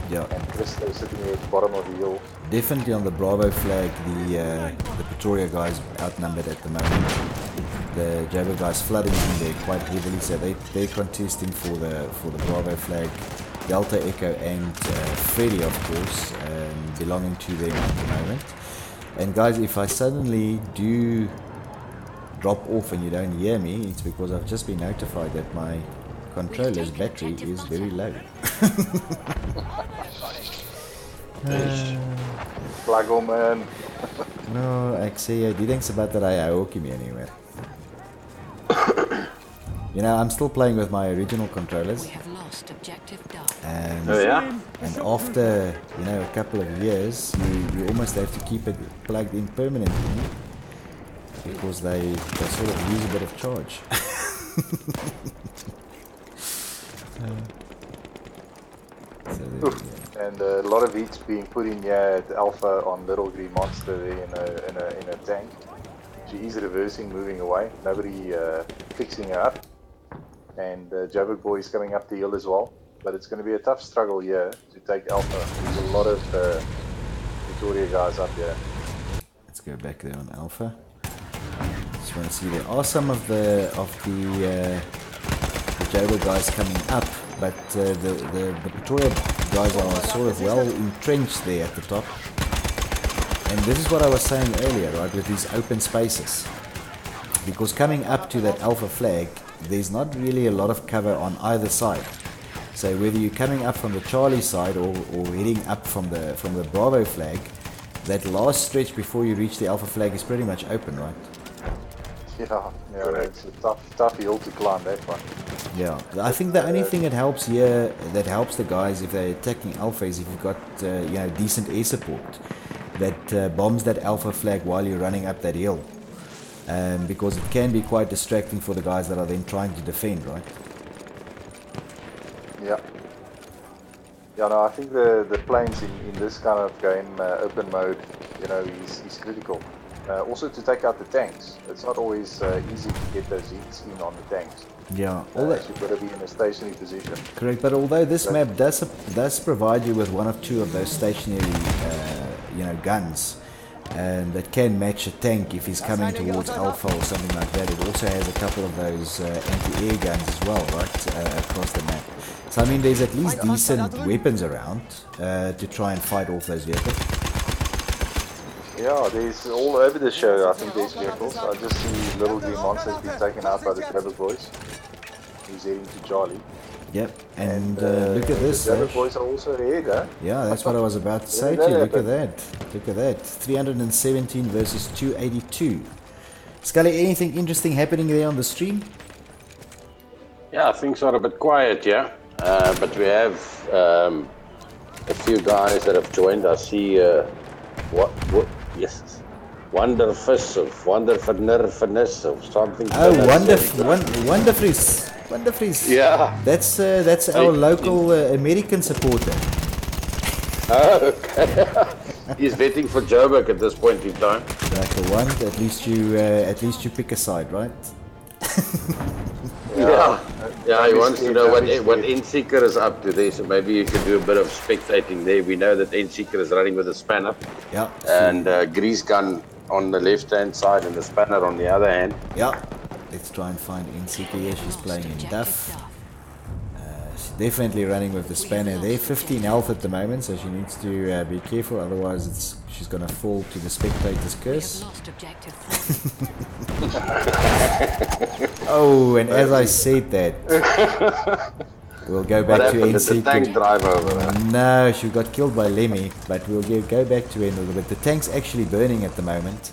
Yeah. And Christo sitting here at the bottom of the hill. Definitely on the Bravo flag, the Pretoria guys outnumbered at the moment. The Joburg guys flooding in there quite heavily, so they're contesting for the Bravo flag. Delta, Echo, and Freddy, of course, belonging to them at the moment. And guys, if I suddenly do drop off and you don't hear me, it's because I've just been notified that my controller's battery is very low. Plug hom in. No, ek sê jy, die ding se battery hou ook nie meer nie hoor. You know, I'm still playing with my original controllers. We have lost objective Dark. And, Yeah? and after, you know, a couple of years, you almost have to keep it plugged in permanently because they sort of lose a bit of charge. So there we go. And a lot of heat's being put in here at Alpha on Little Green Monster there in a tank. She is reversing, moving away. Nobody fixing her up. And Joburg boy is coming up the hill as well. But it's going to be a tough struggle here to take Alpha. There's a lot of Victoria guys up here. Let's go back there on Alpha. Just want to see there are some of the Joburg guys coming up, but the Pretoria guys are sort of well entrenched there at the top. And this is what I was saying earlier, right, with these open spaces. Because coming up to that Alpha flag, there's not really a lot of cover on either side. So whether you're coming up from the Charlie side or heading up from the Bravo flag, that last stretch before you reach the Alpha flag is pretty much open, right? Yeah, it's a tough hill to climb, that one. Yeah, I think the only thing that helps here, that helps the guys if they're attacking Alpha, is if you've got you know, decent air support that bombs that Alpha flag while you're running up that hill, because it can be quite distracting for the guys that are then trying to defend, right? Yeah. Yeah, no, I think the planes in this kind of game, open mode, you know, is critical. Also to take out the tanks. It's not always easy to get those hits in on the tanks. Yeah, So you've got to be in a stationary position. Correct, but although this map does provide you with one or two of those stationary, you know, guns that can match a tank if he's coming towards Alpha or something like that. It also has a couple of those anti-air guns as well, right, across the map. So I mean, there's at least decent weapons around to try and fight off those vehicles. Yeah, there's all over the show, I think there's vehicles. I just see Little Green Monster's been taken out by the Joburg boys. He's heading to Charlie. Yep, and look at this. The Joburg boys are also ahead, huh? Yeah, that's what I was about to say to you. Look at that. Look at that. 317 versus 282. Scully, anything interesting happening there on the stream? Yeah, things are a bit quiet, yeah. But we have a few guys that have joined. I see Wonderfulness of something. Oh, Wonderfries. Wonderfries. Yeah. That's our local American supporter. Oh, okay. He's waiting for Joburg at this point in time. Like a one, at least you pick a side, right? Yeah. Yeah, he wants to know what N-Seeker is up to there, so maybe you can do a bit of spectating there. We know that N-Seeker is running with a spanner. Yeah. And Grease Gun on the left-hand side and the spanner on the other hand. Yeah. Let's try and find N-Seeker. Yeah, she's playing in Duff. She's definitely running with the spanner there. 15 health at the moment, so she needs to be careful, otherwise she's going to fall to the spectator's curse. Oh, and as I said that, we'll go back to N-Seeker. The tank drive over there? No, she got killed by Lemmy, but we'll go back to her in a little bit. The tank's actually burning at the moment,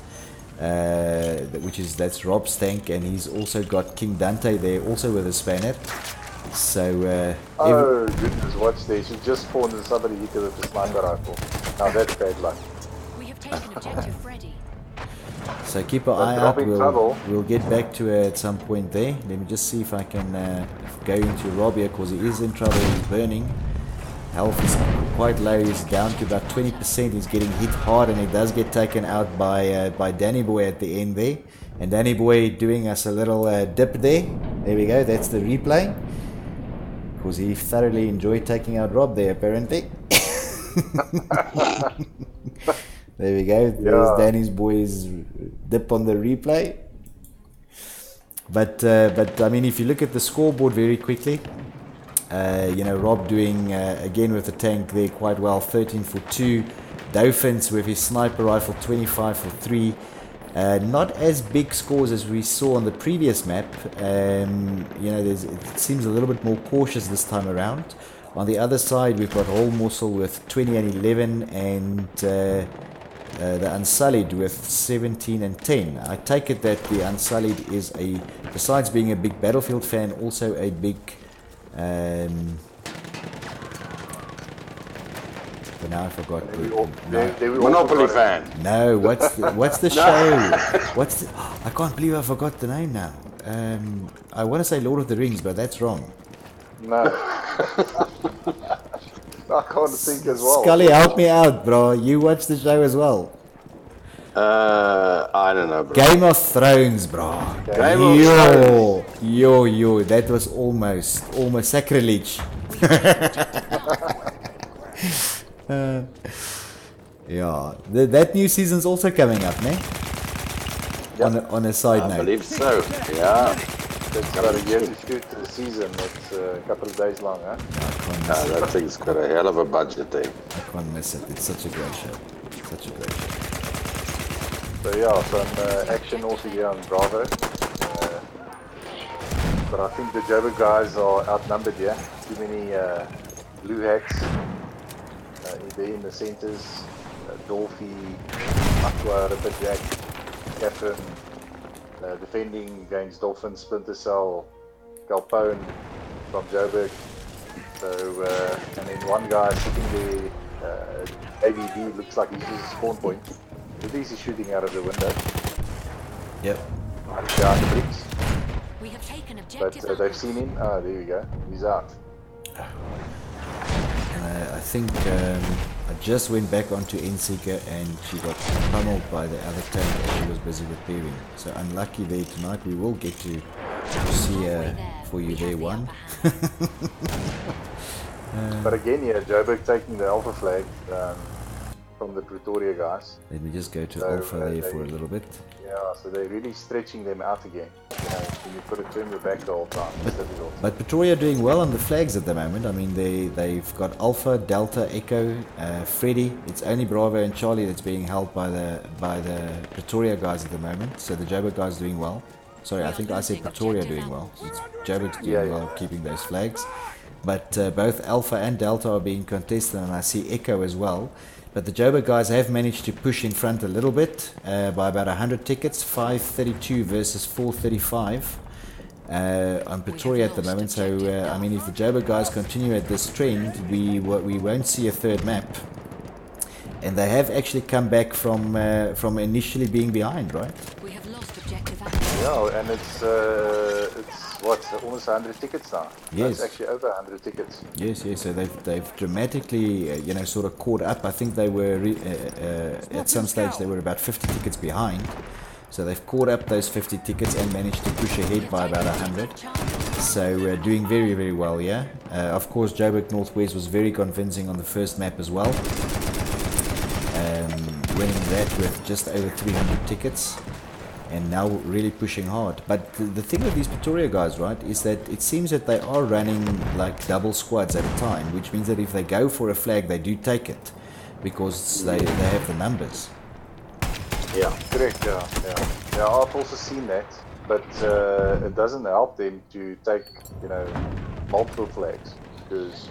that's Rob's tank, and he's also got King Dante there, also with a spanner. So, oh goodness, watch this. She just spawned and somebody hit her with the sniper rifle. Now that's bad luck. We have taken objective Freddy. So keep an eye out. We'll get back to her at some point there. Let me just see if I can go into Rob here, because he is in trouble. He's burning. Health is quite low. He's down to about 20%. He's getting hit hard, and he does get taken out by Danny Boy at the end there. And Danny Boy doing us a little dip there. There we go. That's the replay. Because he thoroughly enjoyed taking out Rob there, apparently. There we go. There's Danny's boys dip on the replay. But I mean, if you look at the scoreboard very quickly, Rob doing again with the tank there quite well. 13 for 2. Dolphins with his sniper rifle 25 for 3. Not as big scores as we saw on the previous map. It seems a little bit more cautious this time around. On the other side, we've got Holmorsel with 20 and 11, and the Unsullied with 17 and 10. I take it that the Unsullied is besides being a big Battlefield fan, also a big but now I forgot. Monopoly fan. No, what's the show? I can't believe I forgot the name now. I want to say Lord of the Rings, but that's wrong. No. I can't think as well. Scully, help me out, bro. You watch the show as well. I don't know, bro. Game of Thrones, bro. Yo, that was almost sacrilege. Yeah, that new season's also coming up, ne? Yep. On a side note. I believe so, yeah. It's about a year to shoot the season. It's a couple of days long, huh? That thing's got a hell of a budget there. I can't miss it. It's such a great show. So yeah, some action also here on Bravo. But I think the Joburg guys are outnumbered here. Too many blue hacks. There in the centers. Dolphy, Aqua, Ripperjack, Catherine, defending against Dolphin, Splinter Cell, Calpone from Joburg. So, and then one guy sitting there, AVD, looks like he's using a spawn point. At least he's shooting out of the window. Yep. Behind the bricks. We have taken objective. But they've seen him. Ah, there we go. He's out. I think I just went back onto N-Seeker and she got pummeled by the other tank as she was busy repairing. So unlucky there tonight. We will get to see for you there one. But again, yeah, Joburg taking the alpha flag from the Pretoria guys. Let me just go to alpha there for a little bit. Yeah, so they're really stretching them out again. When you put it turn your back the whole time. It's difficult. But Pretoria are doing well on the flags at the moment. I mean, they've got Alpha, Delta, Echo, Freddy. It's only Bravo and Charlie that's being held by the Pretoria guys at the moment. So the Joburg guys doing well. Sorry, I think I said Pretoria doing well. It's Joburg's doing well keeping those flags. But both Alpha and Delta are being contested, and I see Echo as well. But the Joburg guys have managed to push in front a little bit by about 100 tickets, 532 versus 435 on Pretoria at the moment. So, I mean, if the Joburg guys continue at this trend, we won't see a third map. And they have actually come back from initially being behind, right? We have lost objective Alpha. Yeah, and it's what, almost 100 tickets now. Yes. It's actually over 100 tickets. Yes, yes. So they've dramatically, sort of caught up. I think they were at some stage they were about 50 tickets behind. So they've caught up those 50 tickets and managed to push ahead by about 100. So doing very, very well, yeah. Of course, Joburg Northwest was very convincing on the first map as well. Winning that with just over 300 tickets. And now really pushing hard. But the thing with these Pretoria guys, right, is that it seems that they are running like double squads at a time, which means that if they go for a flag, they do take it because they have the numbers. Yeah, correct. Yeah. I've also seen that, but it doesn't help them to take, multiple flags because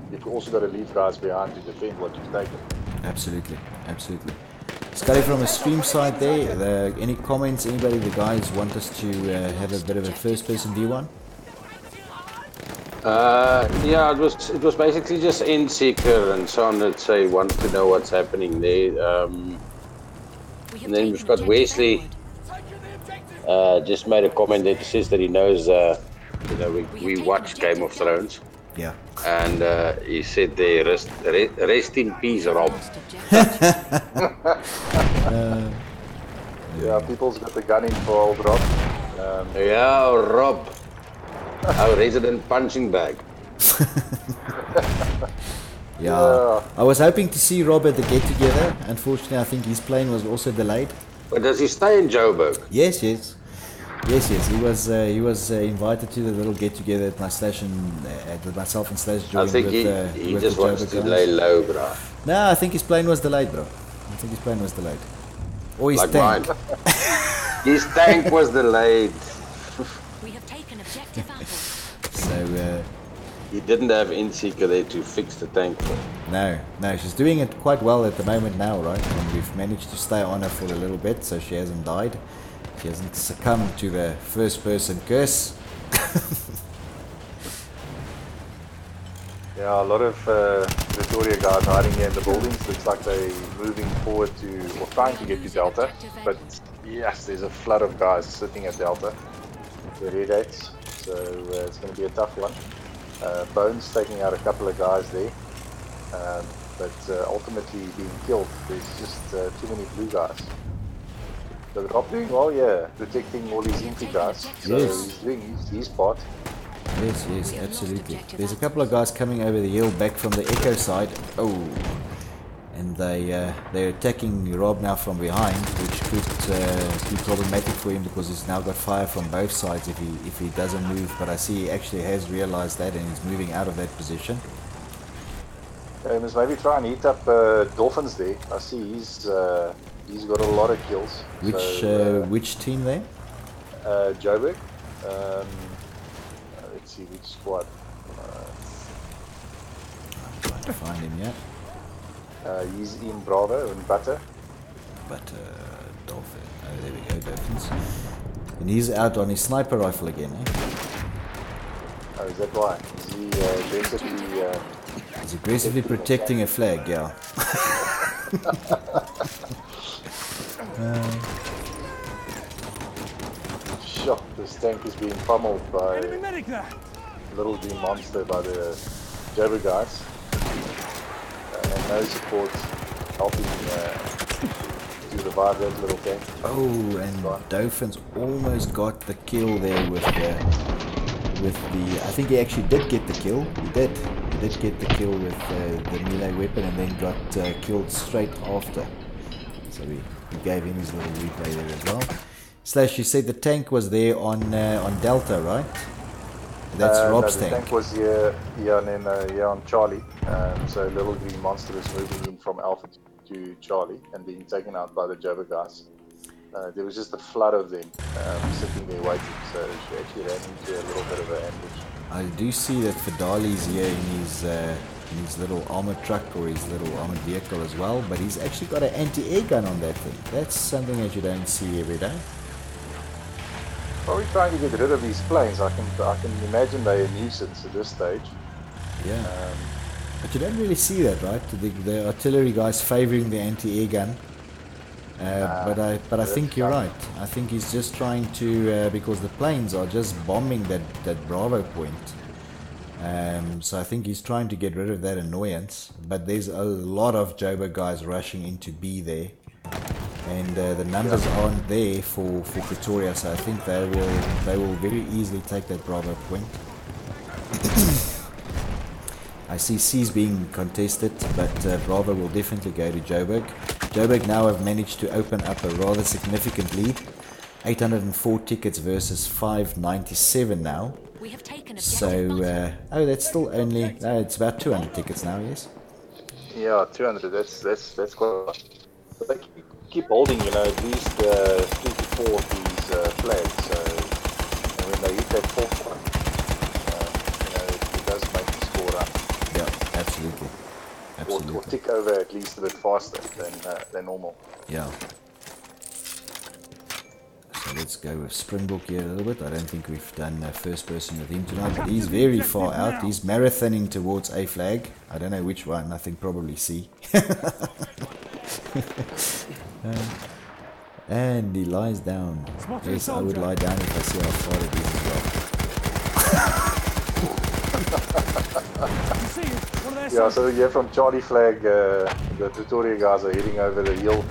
you've also got to leave guys behind to defend what you've taken. Absolutely, absolutely. Scotty, from a stream side there, any comments? Anybody, the guys want us to have a bit of a first-person view on? Yeah, it was basically just N-Seeker and so on that say want to know what's happening there. And then we've got Wesley. Just made a comment that says that he knows, we watch Game of Thrones. Yeah. And he said there, rest in peace, Rob. Yeah, people's got the gun in for old Rob. Yeah, Rob. Our resident punching bag. Yeah. I was hoping to see Rob at the get-together. Unfortunately, I think his plane was also delayed. But does he stay in Joburg? Yes. He was invited to the little get-together at my station, at myself and Slash joined. I think he just wants to lay low, bro. No, I think his plane was delayed, bro. Or his tank. Mine. His tank was delayed. We have taken objective Alpha. So, he didn't have N-Seeker there to fix the tank for. No, she's doing it quite well at the moment now, right? And we've managed to stay on her for a little bit, so she hasn't died. She hasn't succumbed to the first-person curse. Yeah, a lot of Pretoria guys hiding here in the buildings. Looks like they're moving forward to, or trying to get to Delta. But yes, there's a flood of guys sitting at Delta. The red hats. So it's going to be a tough one. Bones taking out a couple of guys there. But ultimately being killed. There's just too many blue guys. So the Rob doing well, yeah, protecting all these empty guys. So Yes. he's doing his part. Yes, absolutely. There's a couple of guys coming over the hill back from the Echo side. Oh, and they're attacking Rob now from behind, which could be problematic for him because he's now got fire from both sides if he doesn't move. But I see he actually has realized that and he's moving out of that position. He must maybe try and heat up Dolphins there. I see he's got a lot of kills. Which team there? Joburg. Let's see which squad. I'm trying to find him yet. He's in Bravo in Butter. But Dolphin. Oh, there we go, Dolphins. And he's out on his sniper rifle again, eh? Oh, is that why? Is he aggressively? He's aggressively protecting a flag, yeah. Sure, this tank is being pummeled by little green monster by the Joburg guys. And no support helping to revive that little tank. Oh, and Dolphins almost got the kill there with the. I think he actually did get the kill. He did get the kill with the melee weapon, and then got killed straight after. So we gave him his little replay there as well. Slash, you said the tank was there on Delta, right? That's Rob's no, the tank was here on Charlie. So little green monster is moving in from Alpha to Charlie and being taken out by the Joburg guys. There was just a flood of them sitting there waiting, so she actually ran into a little bit of an ambush. I do see that Fidali's here in his little armored truck or his little armored vehicle as well, but he's actually got an anti-air gun on that thing. That's something that you don't see every day. Probably trying to get rid of these planes. I can imagine they're a nuisance at this stage. Yeah. But you don't really see that, right? The artillery guys favouring the anti-air gun. But I think you're right. I think he's just trying to because the planes are just bombing that Bravo point. So I think he's trying to get rid of that annoyance. But there's a lot of Joburg guys rushing into B there, and the numbers aren't there for Pretoria. So I think they will very easily take that Bravo point. I see C's being contested, but Bravo will definitely go to Joburg. Joburg now have managed to open up a rather significant lead. 804 tickets versus 597 now. We have taken So, oh, that's still only, no, it's about 200 tickets now, yes? Yeah, 200. That's quite a lot. But they keep holding, you know, at least 3 to 4 of these flags. So, and when they hit that fourth one, you know, it does make the score up. Yeah, absolutely. Absolutely. Or tick over at least a bit faster than normal. Yeah. So let's go with Springbok here a little bit. I don't think we've done first person with him tonight, but he's very far out. He's marathoning towards A flag. I don't know which one. I think probably C. And he lies down. Yes, I would lie down if I see how far it is as well. Yeah, so yeah, from Charlie flag, the Pretoria guys are heading over the hill.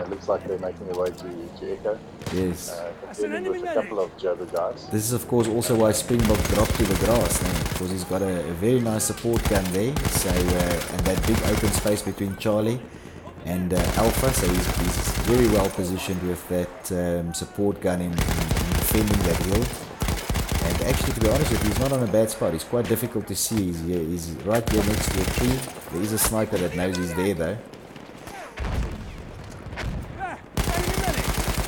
Looks like they're making their way to Echo. Yes. Contending with a couple of Joburg guys. This is of course also why Springbok dropped to the grass, because he's got a very nice support gun there. So and that big open space between Charlie and Alpha, so he's very well positioned with that support gun in defending that hill. And actually, to be honest with you, he's not on a bad spot. He's quite difficult to see. He's right here next to a tree. There is a sniper that knows he's there though.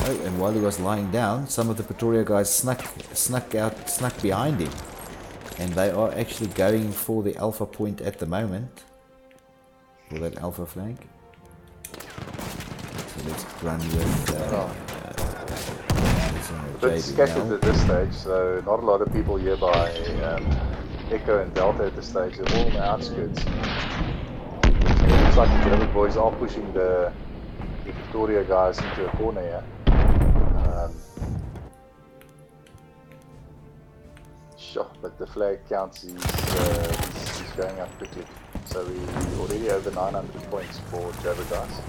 Oh, and while he was lying down, some of the Pretoria guys snuck behind him. And they are actually going for the Alpha point at the moment. For that Alpha flank. So let's run with... a bit scattered at this stage, so not a lot of people here by Echo and Delta at this stage. They're all on the outskirts. It looks like the Joburg boys are pushing the Pretoria guys into a corner here. Sure, but the flag counts is going up quickly. So we're already over 900 points for Joburg guys.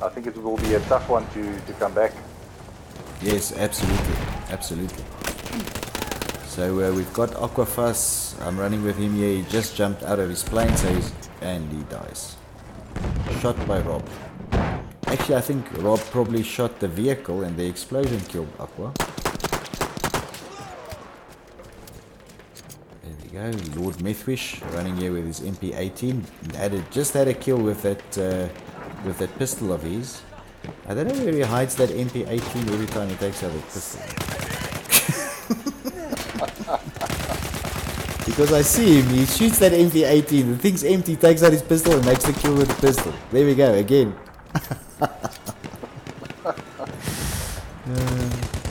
I think it will be a tough one to come back. Yes, absolutely, absolutely. So we've got Aquafus. I'm running with him here. He just jumped out of his plane, so and he dies. Shot by Rob. Actually, I think Rob probably shot the vehicle, and the explosion killed Aqua. There we go. Lord Methwish running here with his MP18. Just had a kill with that pistol of his. I don't know where he hides that MP18 every time he takes out a pistol. Because I see him, he shoots that MP18, the thing's empty, takes out his pistol and makes the kill with the pistol. There we go, again.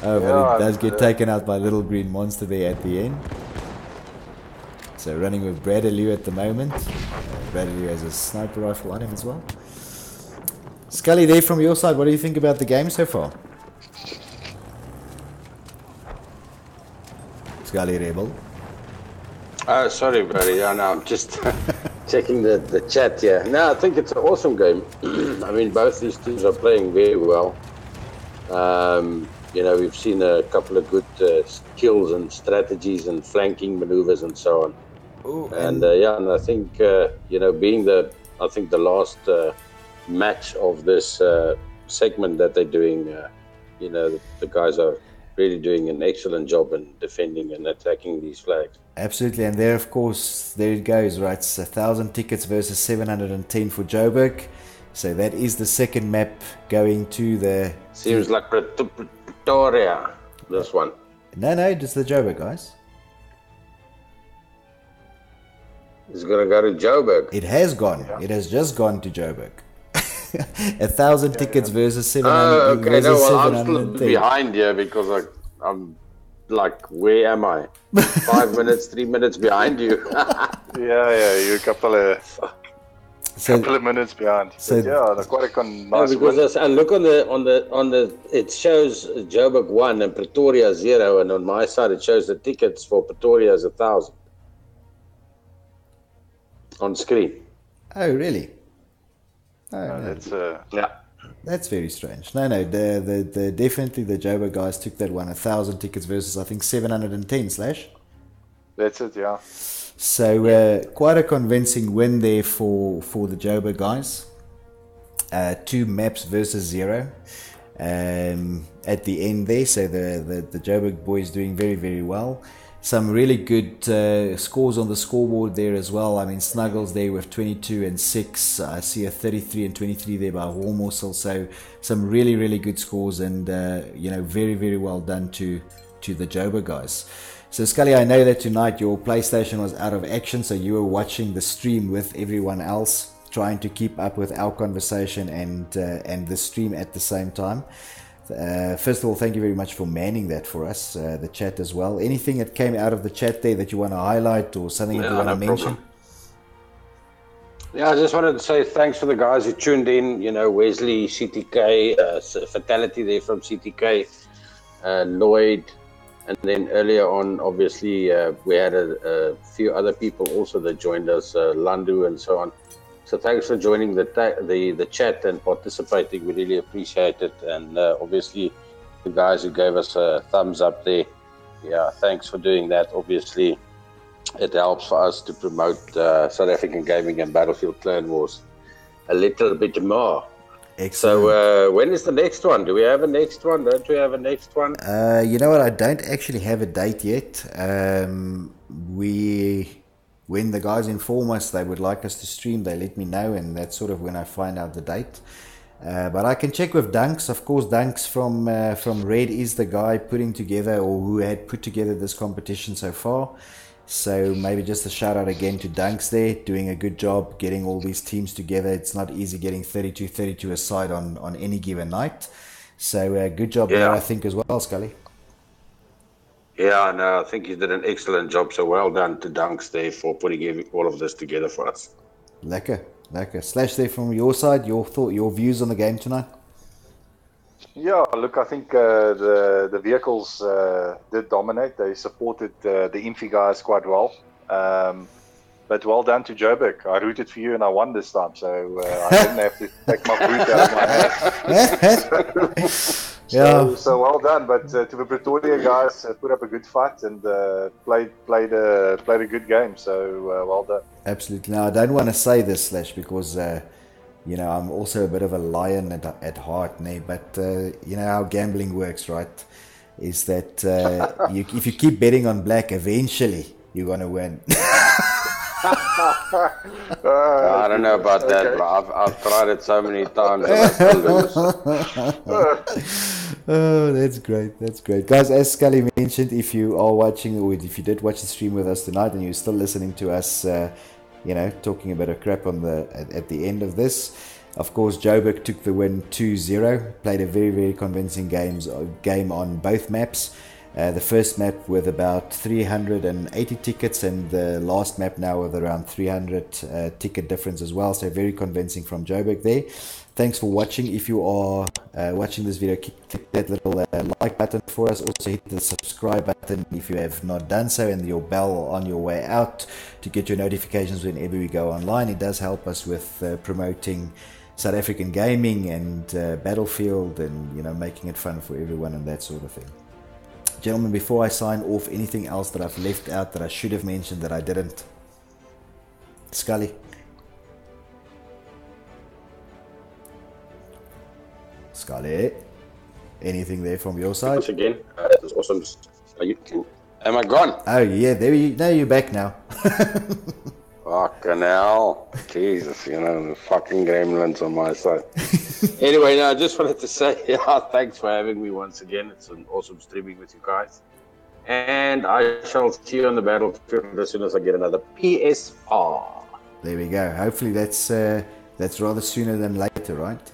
Oh, but it does get taken out by Little Green Monster there at the end. So running with Bradley at the moment. Bradley has a sniper rifle on him as well. Scully, there from your side, what do you think about the game so far? Scully Rebel. Sorry, buddy. Yeah, no, I'm just checking the chat here. No, I think it's an awesome game. I mean, both these teams are playing very well. You know, we've seen a couple of good skills and strategies and flanking maneuvers and so on. Ooh, and and I think you know, being the last match of this segment that they're doing, you know, the guys are really doing an excellent job in defending and attacking these flags. Absolutely, and there, of course, there it goes, right? It's 1,000 tickets versus 710 for Joburg. So that is the second map going to the... Seems like Pretoria, this one. No, just the Joburg, guys. It's going to go to Joburg. It has gone. Yeah. It has just gone to Joburg. 1,000 tickets versus 700. Okay, no, well, I'm still behind here because I'm like, where am I? 5 minutes, 3 minutes behind you. Yeah, you're a couple of minutes behind. So- But yeah, quite a nice Because win. I look on the it shows Joburg 1 and Pretoria 0, and on my side it shows the tickets for Pretoria is 1,000 on screen. Oh, really? Oh, no. That's Yeah. That's very strange. No, the definitely the Joburg guys took that one. 1,000 tickets versus I think 710 slash. that's it. Yeah. So quite a convincing win there for the Joburg guys. 2 maps versus 0 at the end there. So the Joburg boys doing very, very well. Some really good scores on the scoreboard there as well. I mean, Snuggles there with 22 and 6. I see a 33 and 23 there by Hormorsel. So some really, really good scores, and very, very well done to the Joburg guys. So Scully, I know that tonight your PlayStation was out of action, so you were watching the stream with everyone else, trying to keep up with our conversation and the stream at the same time. First of all, thank you very much for manning that for us, the chat as well. Anything that came out of the chat there that you want to highlight, or something that you want to mention? Yeah, I just wanted to say thanks for the guys who tuned in. Wesley, CTK, Fatality there from CTK, Lloyd, and then earlier on, obviously, we had a few other people also that joined us, Landu and so on. So thanks for joining the chat and participating. We really appreciate it. And obviously, the guys who gave us a thumbs up there, yeah, thanks for doing that. Obviously, it helps for us to promote South African gaming and Battlefield Clan Wars a little bit more. Excellent. So when is the next one? Do we have a next one? Don't we have a next one? You know what? I don't actually have a date yet. When the guys inform us they would like us to stream, they let me know, and that's sort of when I find out the date. But I can check with Dunks. Of course, Dunks from Red is the guy putting together, or who had put together this competition so far. So maybe just a shout out again to Dunks there, doing a good job getting all these teams together. It's not easy getting 32 aside on any given night. So good job there, I think, as well, Scully. Yeah, no, I think he did an excellent job. So well done to Dunks there for putting all of this together for us. Lekker. Slash there from your side, your views on the game tonight? Yeah, look, I think the vehicles did dominate. They supported the Infi guys quite well. But well done to Joburg. I rooted for you and I won this time, so I didn't have to take my boot out of my hand. So well done. But to the Pretoria guys, put up a good fight and played a good game. So well done. Absolutely. Now I don't want to say this, Slash, because I'm also a bit of a lion at heart, but you know how gambling works, right? Is that if you keep betting on black, eventually you're gonna win. I don't know about that, but I've tried it so many times and I still lose. Oh, that's great. Guys, as Scully mentioned, if you are watching, or if you did watch the stream with us tonight and you're still listening to us, talking a bit of crap at the end of this, of course, Joburg took the win 2-0, played a very, very convincing game on both maps. The first map with about 380 tickets, and the last map now with around 300 ticket difference as well. So very convincing from Joburg there. Thanks for watching. If you are watching this video, click that little like button for us. Also hit the subscribe button if you have not done so, and your bell on your way out to get your notifications whenever we go online. It does help us with promoting South African gaming and Battlefield, and making it fun for everyone and that sort of thing. Gentlemen, before I sign off, anything else that I've left out that I should have mentioned that I didn't? Scully? Scully? Anything there from your side? Once again, that's awesome. Am I gone? Oh yeah, now you're back now. Fucking hell. Jesus, the fucking gremlins on my side. Anyway, I just wanted to say, thanks for having me once again. It's an awesome streaming with you guys. And I shall see you on the battlefield as soon as I get another PS4. There we go. Hopefully that's rather sooner than later, right?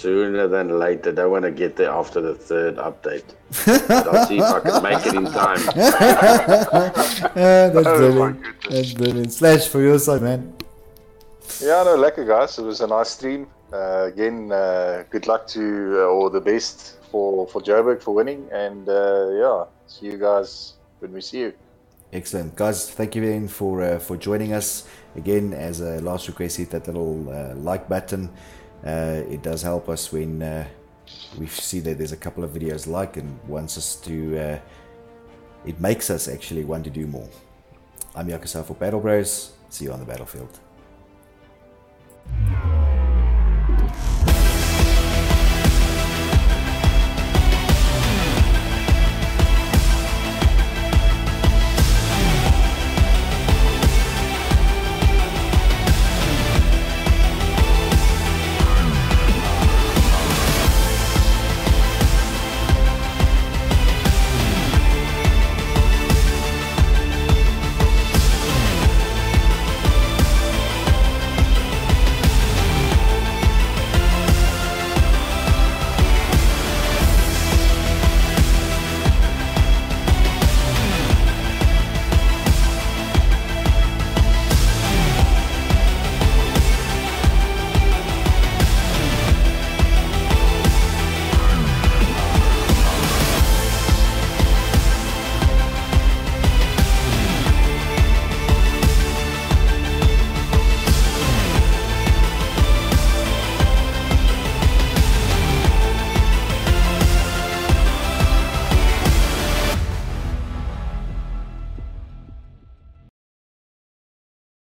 sooner than later. Don't want to get there after the 3rd update. But I'll see if I can make it in time. That's Oh, brilliant. my goodness. That's brilliant. Slash for your side, man. Yeah, no, lekker guys. It was a nice stream. Again, good luck to or the best for Joburg for winning, and yeah, see you guys when we see you. Excellent, guys. Thank you again for joining us. Again, as a last request, hit that little like button. It does help us when we see that there's a couple of videos like, and wants us to. It makes us actually want to do more. I'm Yakusa for Battle Bros. See you on the battlefield.